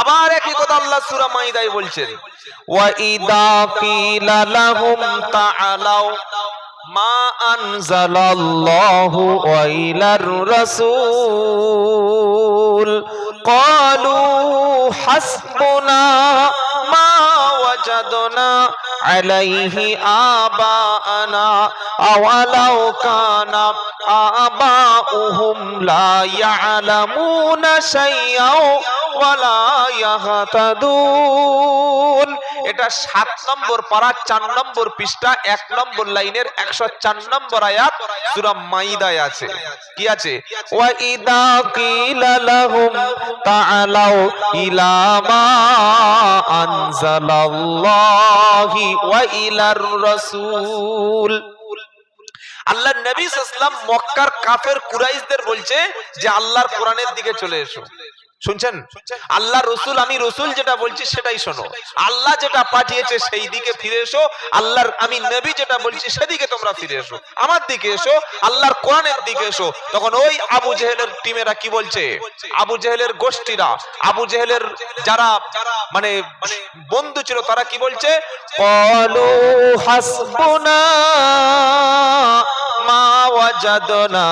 আবার একই কথা আল্লাহ সূরা মাইদায় বলছেন, ওয়া ইদা কিলা লাহুম তাআলাউ মা আনজালাল্লাহু ওয়া ইলার রাসূল ক্বালু হাসবুনা মা ওয়াজাদনা আলাইহি আবানা আওয়ালাউ কানা আবাউহুম লা ইয়ালামুনা শাইআও ওয়া লা ইয়াহতাদুন। এটা 7 নম্বর পারা 4 নম্বর পৃষ্ঠা 1 নম্বর লাইনের 104 নম্বর আয়াত সূরা মাইদায় আছে। কি আছে? ওয়া ইদা কিলা লাহুম তাআলাউ ইলা মা আনজালাল্লাহি ওয়া ইলার রাসূল। আল্লাহর নবী সাল্লাল্লাহু আলাইহি ওয়াসাল্লাম মক্কার কাফের কুরাইশদের বলছে যে আল্লাহর কোরআনের দিকে চলে এসো। শুনছেন? আল্লাহ রসুল, আমি রসুল যেটা বলছি সেটাই শোনো, আল্লাহ যেটা পাঠিয়েছে সেই দিকে ফিরে এসো, আল্লাহর আমি নবী যেটা বলছি সেদিকে তোমরা ফিরে এসো, আমার দিকে এসো, আল্লাহর কোরআনের দিকে এসো। তখন ওই আবু জেহেলের টিমেরা কি বলছে? আবু জেহেলের গোষ্ঠীরা, আবু জেহেলের যারা মানে বন্ধু ছিল তারা কি বলছে? ক্বালু হাসবুনা মা ওয়াজাদনা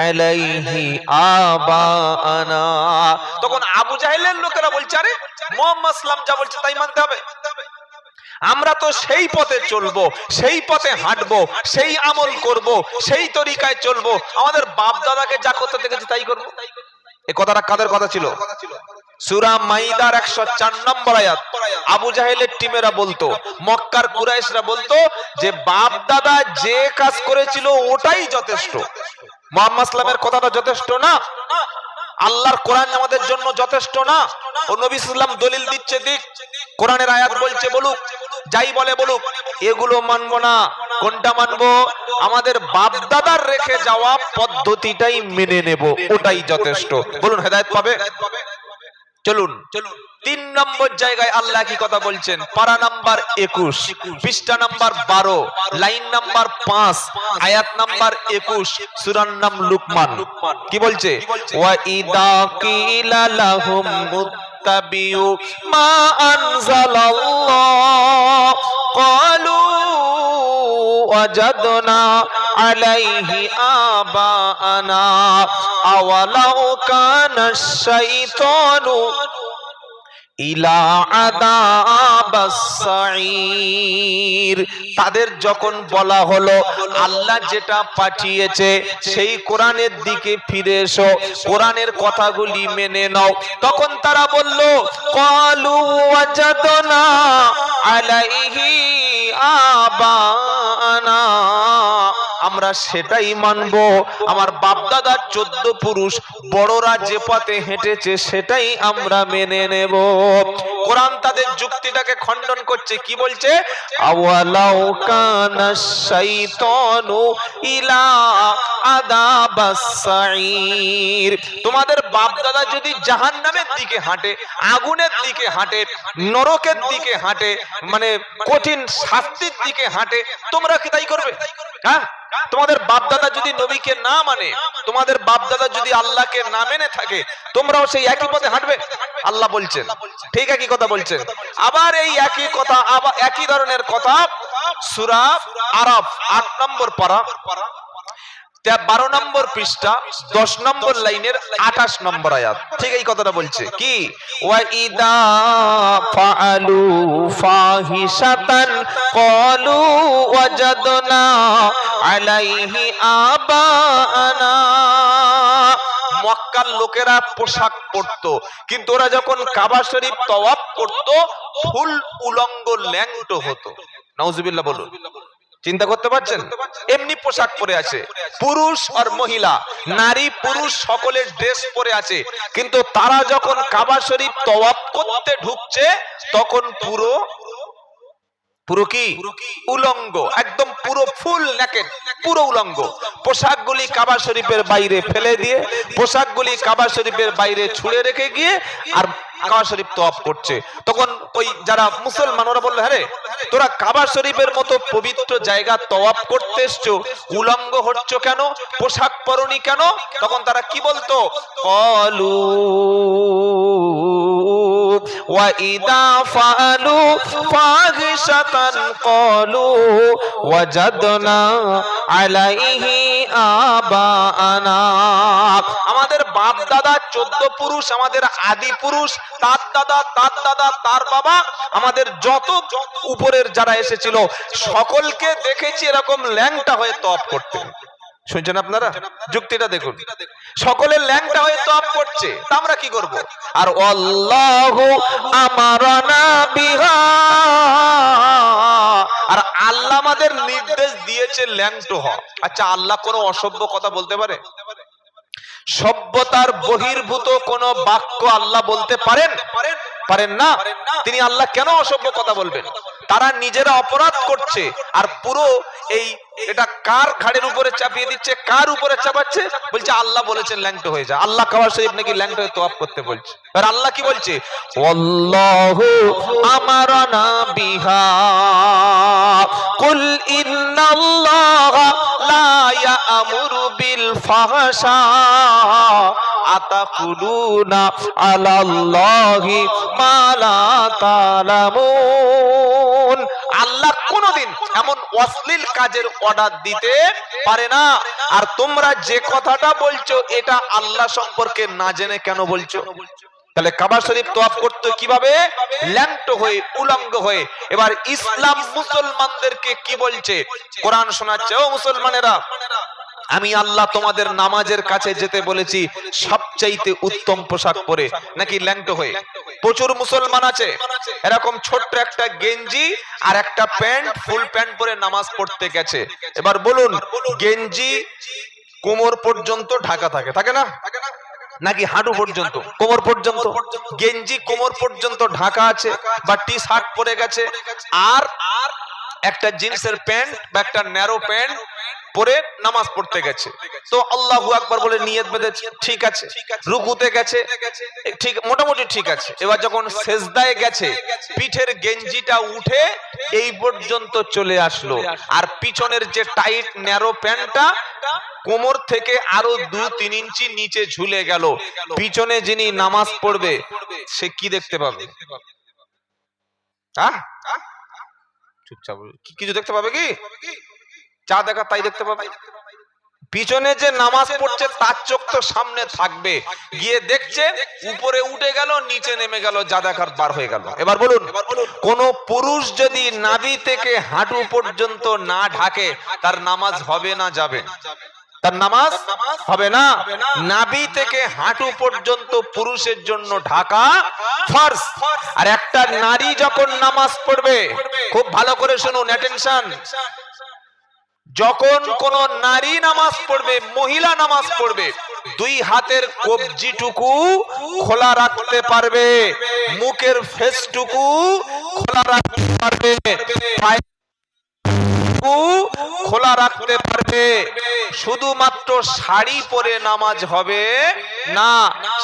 আলাইহি আবানা। তখন আবু জাহেলের লোকেরা বলছে, আরে মুহাম্মদ সাল্লাল্লাহু আলাইহি ওয়াসাল্লাম যা বলছে তাই মানতে হবে, আমরা তো সেই পথে চলবো, সেই পথে হাঁটবো, সেই আমল করব, সেই তরিকায় চলবো, আমাদের বাপ দাদাকে যা করতে দেখেছি তাই করবো। এই কথাটা কাদের কথা ছিল? সূরা মাইদার 104 নম্বর আয়াত। আবু জাহেলের টিমেরা বলতো, মক্কার কুরাইশরা বলতো যে বাপ দাদা যে কাজ করেছিল ওটাই যথেষ্ট, মুহাম্মদ সাল্লামের কথাটা যথেষ্ট না, আল্লাহর কোরআন আমাদের জন্য যথেষ্ট না। ও নবী সাল্লাম দলিল দিচ্ছে দিক, কোরআনের আয়াত বলছে বলুক, যাই বলে বলুক, এগুলো মানবো না। কোনটা মানবো? আমাদের বাপ দাদার রেখে যাওয়া পদ্ধতিটাই মেনে নেব, ওটাই যথেষ্ট। বলুন হেদায়েত পাবে? চলুন 3 নম্বর জায়গায় আল্লাহ কি কথা বলছেন? পারা নাম্বার 21, পৃষ্ঠা নাম্বার 12, লাইন নাম্বার 5, আয়াত নাম্বার 21, সূরার নাম লুকমান। কি বলছে? ওয়া ইদা কিলা লাহুম মুত্তাবিউ মা আনজালাল্লাহ ক্বালু ওয়াজাদনা আলাইহি আবানা আওয়ালাউ কানাশ শাইতানু ইলা আযাবাস সাঈর। তাদের যখন বলা হলো আল্লাহ যেটা পাঠিয়েছে সেই কোরআনের দিকে ফিরে এসো, কোরআনের কথাগুলি মেনে নাও, তখন তারা বলল ক্বালু ওয়াজাদনা আলাইহি আবানা, আমরা সেটাই মানবো, আমার বাপ দাদা 14 পুরুষ বড়রা যে পথে হেঁটেছে সেটাই আমরা মেনে নেব। কোরআন তাদের যুক্তিটাকে খণ্ডন করছে। কি বলছে? আওয়ালাউ কানাশ শাইতানু ইলা আযাবাস সাঈর। তোমাদের বাপ দাদা যদি জাহান্নামের দিকে হাঁটে, আগুনের দিকে হাঁটে, নরকের দিকে হাঁটে, মানে কঠিন শাস্তির দিকে হাঁটে, তোমরা কি তাই করবে? হ্যাঁ, তোমাদের বাপ দাদা যদি নবীকে না মানে, তোমাদের বাপ দাদা যদি আল্লাহকে না মেনে থাকে, তোমরাও সেই একই পথে হাঁটবে? আল্লাহ বলছেন, ঠিক একই কথা বলছেন। আবার এই একই কথা, আবার একই ধরনের কথা সূরা আরাফ 8 নম্বর পারা 12 নম্বর পৃষ্ঠা 10 নম্বর লাইনের 28 নম্বর আয়াত, ঠিক এই কথাটা বলছে। কি? ওয়া ইদা ফাআলু ফাহিশাতান ক্বালু ওয়াজাদনা আলাইহি আবানা। মক্কার লোকেরা পোশাক পরতো, কিন্তু ওরা যখন কাবা শরীফ তওয়াফ করত ফুল উলঙ্গ ল্যাংটো হতো। নাউজুবিল্লাহ বলুন। চিন্তা করতে পারছেন? এমনি পোশাক পরে আছে, পুরুষ আর মহিলা, নারী পুরুষ সকলের ড্রেস পরে আছে, কিন্তু তারা যখন কাবা শরীফ তওয়াফ করতে ঢুকছে তখন পুরো কি উলঙ্গ, একদম পুরো ফুল নেকেড, পুরো উলঙ্গ। পোশাকগুলি কাবা শরীফের বাইরে ফেলে দিয়ে, পোশাকগুলি কাবা শরীফের বাইরে ছুঁড়ে রেখে গিয়ে আর কাবা শরীফ তওয়াফ করছে। তখন ওই যারা মুসলমান ওরা বলল, হ্যাঁ তোরা কাবা শরীফের মতো পবিত্র জায়গা তওয়াফ করতে এসছো, উলঙ্গ হচ্ছ কেন, পোশাক পরনি কেন? তখন তারা কি বলতো? ক্বালু ওয়া ইদা ফাআলু ফাহিশাতান ক্বালু ওয়াজাদনা আলাইহি আবানা। আমাদের বাপ দাদা 14 পুরুষ, আমাদের আদি পুরুষ, তার দাদা, তার দাদা, তার বাবা, আমাদের যত উপরের যারা এসেছিল সকলকে দেখেছি এরকম ল্যাংটা হয়ে তওয়াফ করতে। শুনছেন আপনারা? যুক্তিটা দেখুন, সকলে ল্যাংটা হয়ে তওয়াফ করছে, তা আমরা কি করব? আর আল্লাহু আমারানা বিহা, আর আল্লাহ আমাদের নির্দেশ দিয়েছে ল্যাংটো হওয়া। আচ্ছা, আল্লাহ কোনো অসভ্য কথা বলতে পারে? সভ্যতার বহির্ভূত কোন বাক্য আল্লাহ বলতে পারেন? পারেন না। তিনি আল্লাহ কেন অসভ্য কথা বলবেন? তারা নিজেরা অপরাধ করছে, আর পুরো এটা কার ঘাড়ের উপরে চাপিয়ে দিচ্ছে, কার উপরে চাপাচ্ছে? বলছে আল্লাহ বলেছেন ল্যাংটো হয়ে যা। আল্লাহ কাবা শরীফ নাকি ল্যাংটো হয়ে তওয়াফ করতে বলছে। আর আল্লাহ কি বলছে? আল্লাহু আমারানা বিহা কুল ইন্নাল্লাহা লা ইয়া'মুরু বিল ফাহশা আতাকুলুনা আলাল্লাহি মা লা তা'লামুন। আল্লাহ কোনদিন এমন অশ্লীল কাজের অর্ডার দিতে পারে না। আর তোমরা যে কথাটা বলছো এটা আল্লাহ সম্পর্কে না জেনে কেন বলছো? তাহলে কাবা শরীফ তওয়াফ করতে কিভাবে? ল্যাংটো হয়ে, উলঙ্গ হয়ে। এবার ইসলাম মুসলমানদেরকে কি বলছে? কোরআন শোনাচ্ছে, ও মুসলমানেরা, আমি আল্লাহ তোমাদের নামাজের কাছে যেতে বলেছি সবচাইতে উত্তম পোশাক পরে, নাকি ল্যাংটো হয়ে? প্রচুর মুসলমান আছে এরকম ছোট্ট একটা গেঞ্জি আর একটা প্যান্ট, ফুল প্যান্ট পরে নামাজ পড়তে গেছে। এবার বলুন, গেঞ্জি কোমর পর্যন্ত ঢাকা থাকে, থাকে না? নাকি হাঁটু পর্যন্ত? কোমর পর্যন্ত। গেঞ্জি কোমর পর্যন্ত ঢাকা আছে, বা টি শার্ট পরে গেছে, আর একটা জিন্সের প্যান্ট বা একটা ন্যারো প্যান্ট পরে নামাজ পড়তে গেছে। তো আল্লাহু আকবার বলে নিয়ত বেঁধেছে, ঠিক আছে। রুকুতে গেছে, ঠিক, মোটামুটি ঠিক আছে। এবার যখন সেজদায় গেছে, পিঠের গেঞ্জিটা উঠে এই পর্যন্ত চলে আসলো, আর পিছনের যে টাইট ন্যারো প্যান্টটা কোমর থেকে আরো 2-3 ইঞ্চি নিচে ঝুলে গেল। পিছনে যিনি নামাজ পড়বে সে কি দেখতে পাবে? চুপচাপ, কিছু দেখতে পাবে কি? যা দেখা তাই দেখতে পাবে। পিছনে যে নামাজ পড়ছে তার চোখ তো সামনে থাকবে, গিয়ে দেখছে উপরে উঠে গেল, নিচে নেমে গেল, যা দেখার বার হয়ে গেল। এবার বলুন, কোন পুরুষ যদি নাভি থেকে হাঁটু পর্যন্ত না ঢাকে তার নামাজ হবে না যাবে? তার নামাজ হবে না। নাভি থেকে হাঁটু পর্যন্ত পুরুষের জন্য ঢাকা ফরজ। আর একটা নারী যখন নামাজ পড়বে, খুব ভালো করে শুনুন, অ্যাটেনশন, যখন কোন নারী নামাজ পড়বে, মহিলা নামাজ পড়বে, 2 হাতের কবজিটুকু খোলা রাখতে পারবে, মুখের ফেসটুকু খোলা রাখতে পারবে, খোলা রাখতে পারবে। শুধুমাত্র শাড়ি পরে নামাজ হবে না।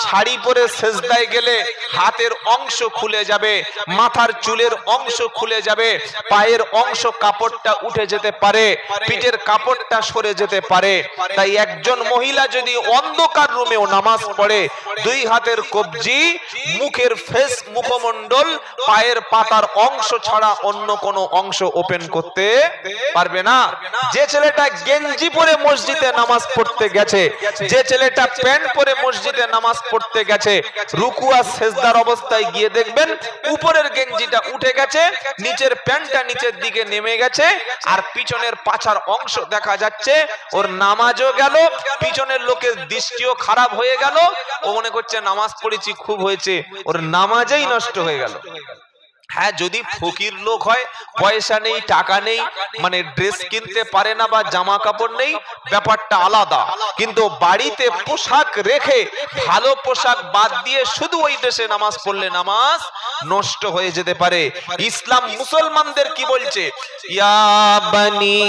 শাড়ি পরে সেজদায় গেলে হাতের অংশ খুলে যাবে, মাথার চুলের অংশ খুলে যাবে, পায়ের অংশ কাপড়টা উঠে যেতে পারে, পিঠের কাপড়টা সরে যেতে পারে। তাই একজন মহিলা যদি অন্ধকার রুমেও নামাজ পড়ে, 2 হাতের কবজি, মুখের ফেস, মুখমণ্ডল, পায়ের পাতার অংশ ছাড়া অন্য কোনো অংশ ওপেন করতে পারবে না। যে ছেলেটা গেঞ্জি পরে মসজিদে নামাজ পড়তে গেছে, যে ছেলেটা প্যান্ট পরে মসজিদে নামাজ পড়তে গেছে, রুকু আর সেজদার অবস্থায় গিয়ে দেখবেন উপরের গেঞ্জিটা উঠে গেছে, নিচের প্যান্টটা নিচের দিকে নেমে গেছে, আর পিছনের পাছার অংশ দেখা যাচ্ছে। ওর নামাজও গেল, পিছনের লোকের দৃষ্টিও খারাপ হয়ে গেল, ও মনে করছে নামাজ পড়েছি খুব হয়েছে, ওর নামাজই নষ্ট হয়ে গেল। হ্যাঁ, যদি ফকির লোক হয়, পয়সা নেই, টাকা নেই, মানে ড্রেস কিনতে পারে না বা জামা কাপড় নেই, ব্যাপারটা আলাদা। কিন্তু বাড়িতে পোশাক রেখে ভালো পোশাক বাদ দিয়ে শুধু ওই ড্রেসে নামাজ পড়লে নামাজ নষ্ট হয়ে যেতে পারে। ইসলাম মুসলমানদের কি বলছে? ইয়া বানি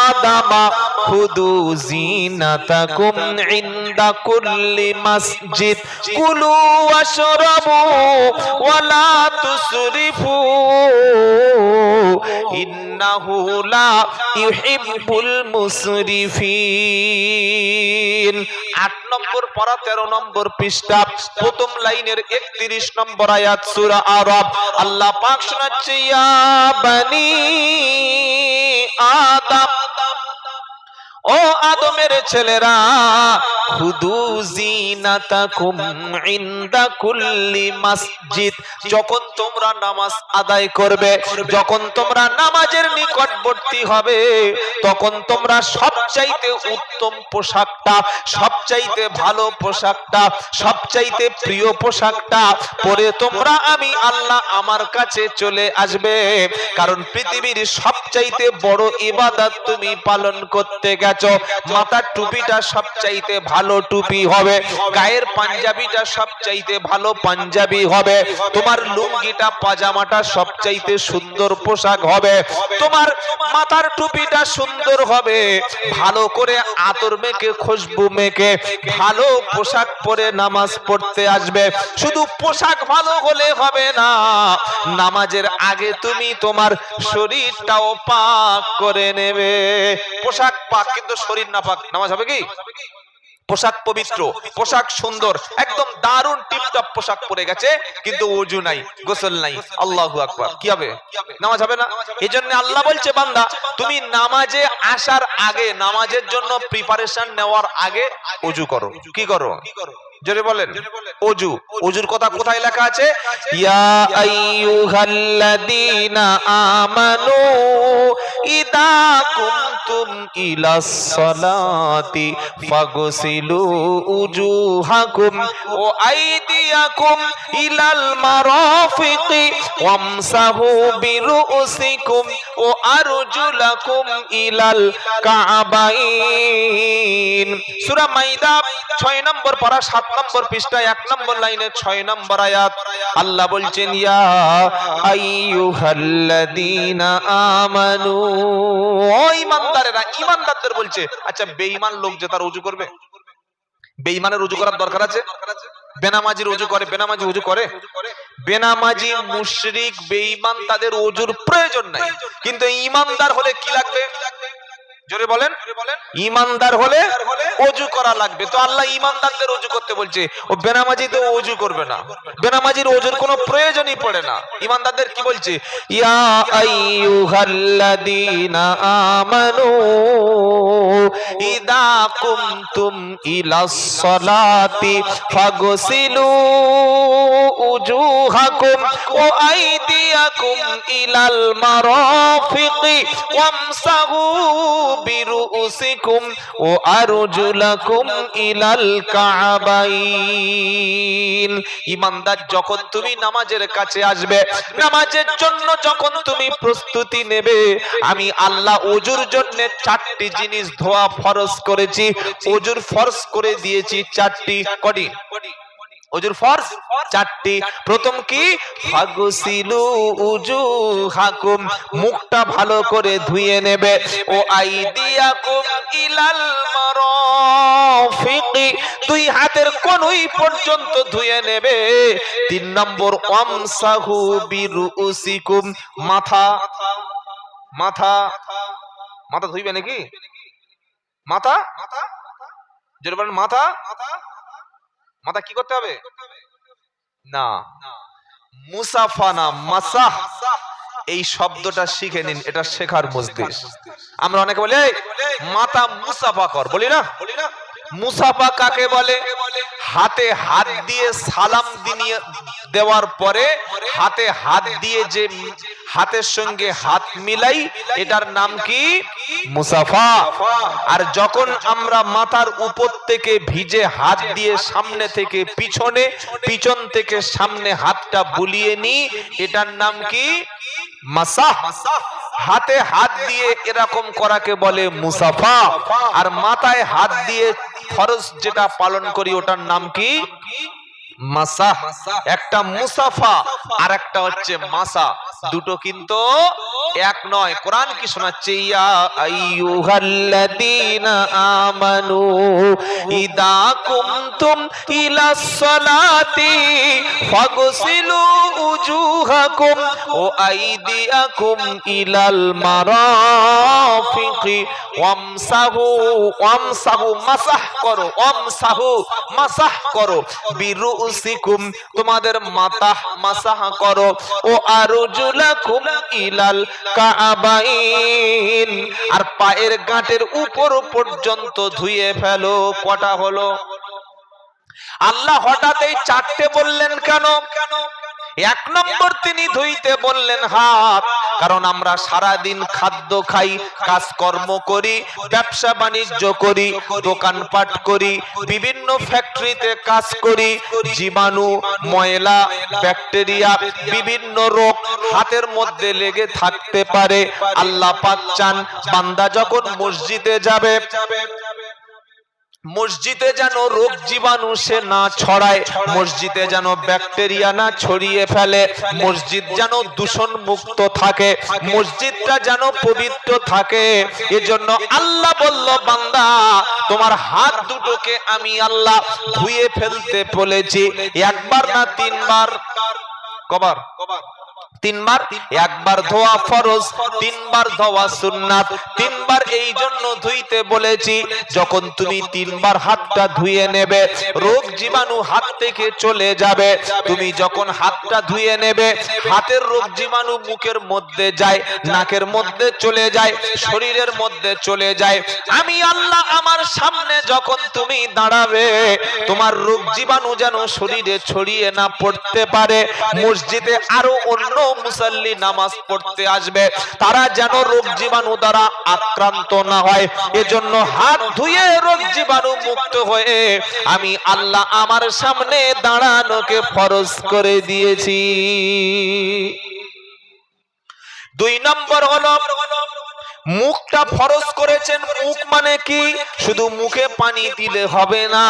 আদামা খুদু জিনাতাকুম ইনদা কুল্লি মসজিদ কুলু ওয়াশরাবু ওয়ালা তুসরিফু ইন্নাহু লা ইউহিব্বুল মুসরিফিন। 8 নম্বর পারা 13 নম্বর পৃষ্ঠা, প্রথম লাইনের 31 নম্বর আয়াত, সূরা আরাফ। আল্লাহ পাক শোনাচ্ছে, ইয়া বানি আদম, ও আদমের ছেলেরা, খুদু জিনাতাকুম ইনদা কুল্লি মসজিদ, যখন তোমরা নামাজ আদায় করবে, যখন তোমরা নামাজের নিকটবর্তী হবে, তখন তোমরা সবচাইতে উত্তম পোশাকটা, সবচাইতে ভালো পোশাকটা, সবচাইতে প্রিয় পোশাকটা পরে তোমরা আমি আল্লাহ আমার কাছে চলে আসবে। কারণ পৃথিবীর সবচাইতে বড় ইবাদত তুমি পালন করতে গেছো। মাথার টুপিটা সবচাইতে ভালো টুপি হবে, গায়ের পাঞ্জাবিটা সবচাইতে ভালো পাঞ্জাবি হবে, তোমার লুঙ্গিটা পাজামাটা সবচাইতে সুন্দর পোশাক হবে, তোমার মাথার টুপিটা সুন্দর হবে, ভালো করে আতর মেখে খুশবু মেখে ভালো পোশাক পরে নামাজ পড়তে আসবে। শুধু পোশাক ভালো হলে হবে না, নামাজের আগে তুমি তোমার শরীরটাও পাক করে নেবে। পোশাক পাক কিন্তু শরীর না পাক, নামাজ হবে কি? পোশাক পবিত্র, পোশাক সুন্দর, একদম দারুণ টিপটপ পোশাক পরে গেছে, কিন্তু ওযু নাই, গোসল নাই, আল্লাহু আকবার, কি হবে? নামাজ হবে না। এজন্য আল্লাহ বলছে, বান্দা তুমি নামাজে আসার আগে, নামাজের জন্য প্রিপারেশন নেওয়ার আগে ওযু করো। কি করো? জোরে বলেন। ওযু। ওযুর কথা কোথায় লেখা আছে? ইয়া আইয়ুহাল্লাযীনা আমানু ইদা কুমতুম ইলাস সালাতি ফাগসিলু উজুহাকুম ওয়া আইদিয়াকুম ইলাল মারাফিকি ওয়ামসাহু বিরুসিকুম ওয়া আরজুলাকুম ইলাল কাবাইন। সূরা মাইদা 6 নম্বর পারা 7 নম্বর পৃষ্ঠা 1 নম্বর লাইনে 6 নম্বর আয়াত আল্লাহ বলছেন, ইয়া আইয়ুহাল্লাযীনা আমানু, ও ঈমানদারেরা। ঈমানদারদের বলছে। আচ্ছা, বেঈমান লোক যে তার ওযু করবে? বেঈমানের ওযু করার দরকার আছে? বেনামাজির ওযু করে? বেনামাজি ওযু করে? বেনামাজি, মুশরিক, বেঈমান তাদের ওযুর প্রয়োজন নাই, কিন্তু ঈমানদার হলে কি লাগবে? জোরে বলেন। ঈমানদার হলে ওযু করা লাগবে। তো আল্লাহ ঈমানদারদের ওযু করতে বলছে, ও বেনামাজি তো ওযু করবে না, বেনামাজির ওযুর কোনো প্রয়োজনই পড়ে না। ঈমানদারদের কি বলছে? ইয়া আইয়ুহাল্লাযীনা আমানু ইদা কুমতুম ইলাস সালাতি ফাগসিলু উজুহাকুম ওয়া আইদিয়াকুম ইলাল মারাফিকি ওয়ামসাহু বিরুসিকুম ওয়া আরজুলাকুম ইলাল কাবাইন। ঈমানদার, যখন তুমি নামাজের কাছে আসবে, নামাজের জন্য যখন তুমি প্রস্তুতি নেবে, আমি আল্লাহ ওযুর জন্য 4টি জিনিস ধোয়া ফরজ করেছি। ওযুর ফরজ করে দিয়েছি 4টি। কটি ওযুর ফরজ? 4টি। প্রথম কি? ফাগসিলু উজুহাকুম, মুখটা ভালো করে ধুয়ে নেবে। ও আইদিয়াকুম ইলাল মারাফিকি, দুই হাতের কনুই পর্যন্ত ধুয়ে নেবে। 3 নম্বর, ওয়ামসাহু বিরুসিকুম, মাথা মাথা মাথা ধুইবে নাকি? মাথা যেটা বলেন, মাথা মাথা কি করতে হবে? না, মুসাফা না, মাসাহ। এই শব্দটা শিখে নিন, এটা শেখার মজলিস। আমরা অনেকে বলি মাথা মুসাফা কর, বলি না? মুসাফা কাকে বলে? হাতে হাত দিয়ে সালাম দেওয়ার পরে হাতে হাত দিয়ে যে হাতের সঙ্গে হাত মিলাই, এটার নাম কি? মুসাফা। আর যখন আমরা মাথার উপর থেকে ভিজে হাত দিয়ে সামনে থেকে পিছনে, পিছন থেকে সামনে হাতটা বুলিয়ে নিই, এটার নাম কি? মাসাহ। হাতে হাত দিয়ে এরকম করাকে বলে মুসাফা। আর মাথায় হাত দিয়ে ফরজ যেটা পালন করি, ওটার নাম কি? মাসাহ। একটা মুসাফা আর একটা হচ্ছে মাসা, দুটো কিন্তু এক নয়। কোরআন কি শোনাচ্ছে? ইয়া আইয়ুহাল্লাযীনা আমানু ইদা কুমতুম ইলাস সালাতি ফাগসিলু উজুহাকুম ওয়া আইদিয়াকুম ইলাল মারাফিকি ওয়ামসাহু, ওয়ামসাহু মাসাহ করো, ওয়ামসাহু মাসাহ করো, বিরুসিকুম তোমাদের মাথা মাসাহ করো, ও আরজুলাকুম ইলাল কাবাইন, আর পায়ের গাঁটের উপর পর্যন্ত ধুয়ে ফেলো। কটা হলো? আল্লাহ হঠাৎই চারটে বললেন কেন? এক নম্বর তিনি ধুইতে বললেন হাত, কারণ আমরা সারা দিন খাদ্য খাই, কাজকর্ম করি, ব্যবসা বাণিজ্য করি, দোকানপাট করি, বিভিন্ন ফ্যাক্টরিতে কাজ করি, জীবাণু, ময়লা, ব্যাকটেরিয়া, বিভিন্ন রোগ হাতের মধ্যে লেগে থাকতে পারে। আল্লাহ পাক চান বান্দা যখন মসজিদে যাবে, মসজিদে যেন রোগ জীবাণু সে না ছড়ায়, মসজিদে যেন ব্যাকটেরিয়া না ছড়িয়ে ফেলে, মসজিদ যেন দূষণ মুক্ত থাকে, মসজিদটা যেন পবিত্র থাকে। এজন্য আল্লাহ বলল, বান্দা তোমার হাত দুটোকে আমি আল্লাহ ধুয়ে ফেলতে বলেছি। একবার না তিনবার? কবার? তিনবার। একবার ধোয়া ফরজ, তিনবার ধোয়া সুন্নাত। তিনবার এই জন্য ধুইতে বলেছি, যখন তুমি তিনবার হাতটা ধুয়ে নেবে রোগ জীবাণু হাত থেকে চলে যাবে। তুমি যখন হাতটা ধুয়ে নেবে, হাতের রোগ জীবাণু মুখের মধ্যে যায়, নাকের মধ্যে চলে যায়, শরীরের মধ্যে চলে যায়। আমি আল্লাহ আমার সামনে যখন তুমি দাঁড়াবে, তোমার রোগ জীবাণু যেন শরীরে ছড়িয়ে না পড়তে পারে। মসজিদে আরো অন্য মুসাল্লি নামাজ পড়তে আসবে, তারা যেন রোগ জীবাণু দ্বারা আক্রান্ত না হয়। এজন্য হাত ধুয়ে রোগ জীবাণু মুক্ত হয়ে আমি আল্লাহ আমার সামনে দাঁড়ানোকে ফরজ করে দিয়েছি। দুই নম্বর হলো মুখটা ফরজ করেছেন। মুখ মানে কি? শুধু মুখে পানি দিলে হবে না,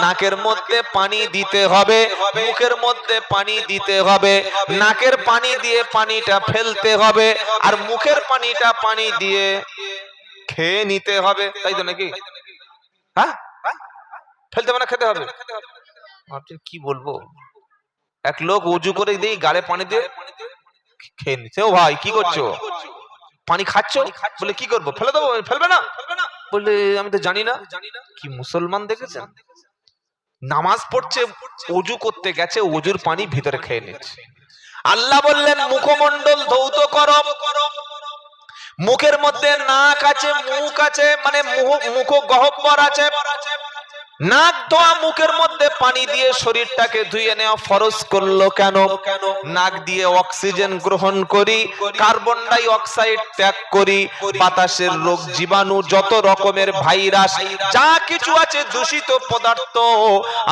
নাকের মধ্যে পানি দিতে হবে, মুখের মধ্যে পানি দিতে হবে, নাকের পানি দিয়ে পানিটা ফেলতে হবে, আর মুখের পানিটা পানি দিয়ে খেয়ে নিতে হবে, তাই তো নাকি? হ্যাঁ, ফেলতে হবে না খেতে হবে? কি বলবো, এক লোক উজু করে দিয়ে গালে পানি দিয়ে খেয়ে নিচ্ছে। ও ভাই কি করছো? পানি খাচ্ছ? বলে কি করবো, ফেলে দেবো? ফেলবে না? বলে আমি তো জানি না। কি মুসলমান দেখেছেন, নামাজ পড়ছে, ওযু করতে গেছে, ওযুর পানি ভিতরে খেয়ে নিচ্ছে। আল্লাহ বললেন মুখমণ্ডল ধৌত করো। মুখের মধ্যে নাক আছে, মুখ আছে, মানে মুখ গহ্বর আছে, নাক ধোয়া, মুখের মধ্যে পানি দিয়ে শরীরটাকে ধুয়ে নেওয়া ফরজ করলো কেন? নাক দিয়ে অক্সিজেন গ্রহণ করি, কার্বন ডাই অক্সাইড ত্যাগ করি, বাতাসের রোগ জীবাণু, যত রকমের ভাইরাস যা কিছু আছে, দূষিত পদার্থ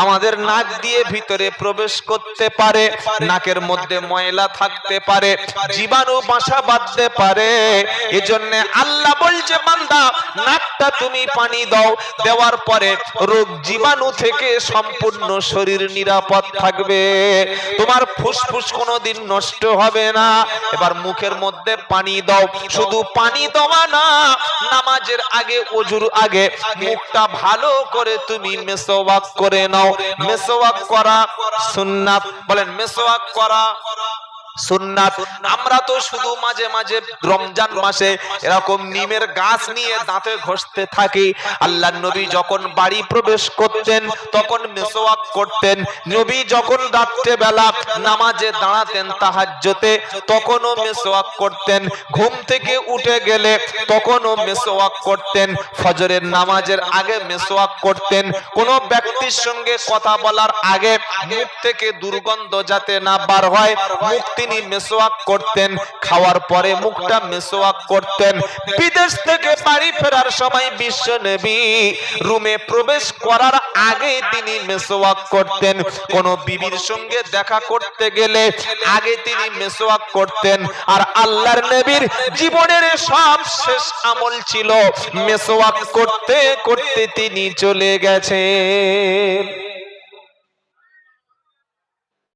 আমাদের নাক দিয়ে ভিতরে প্রবেশ করতে পারে, নাকের মধ্যে ময়লা থাকতে পারে, জীবাণু বাসা বাঁধতে পারে। এজন্য আল্লাহ বলছে, বান্দা নাকটা তুমি পানি দাও, দেওয়ার পরে রোগ জীবাণু থেকে সম্পূর্ণ শরীর নিরাপদ থাকবে, তোমার ফুসফুস কোনোদিন নষ্ট হবে না। এবার মুখের মধ্যে পানি দাও, শুধু পানি দেওয়া না, নামাজের আগে, ওযুর আগে মুখটা ভালো করে তুমি মেসওয়াক করে নাও। মেসওয়াক করা সুন্নাত, বলেন মেসওয়াক করা সুন্নাত। আমরা তো শুধু মাঝে মাঝে রমজান মাসে এরকম নিমের গাছ নিয়ে দাঁতে ঘষতে থাকি। আল্লাহর নবী যখন বাড়ি প্রবেশ করতেন তখন মেসওয়াক করতেন। নবী যখন রাত্রে বেলা নামাজে দাঁড়াতেন তাহাজ্জুদে তখনও মেসওয়াক করতেন। ঘুম থেকে উঠে গেলে তখনও মেসওয়াক করতেন। ফজরের নামাজের আগে মেসওয়াক করতেন। কোন ব্যক্তির সঙ্গে কথা বলার আগে মুখ থেকে দুর্গন্ধ যাতে না বার হয়, মুখ তিনি মেসওয়াক করতেন। খাওয়ার পরে মুখটা মেসওয়াক করতেন। বিদেশ থেকে বাড়ি ফেরার সময় বিশ্ব নবী রুমে প্রবেশ করার আগে তিনি মেসওয়াক করতেন। কোন বিবির সঙ্গে দেখা করতে গেলে আগে তিনি মেসওয়াক করতেন। আর আল্লাহর নবীর জীবনের সব শেষ আমল ছিল মেসওয়াক করতে করতে তিনি চলে গেছেন।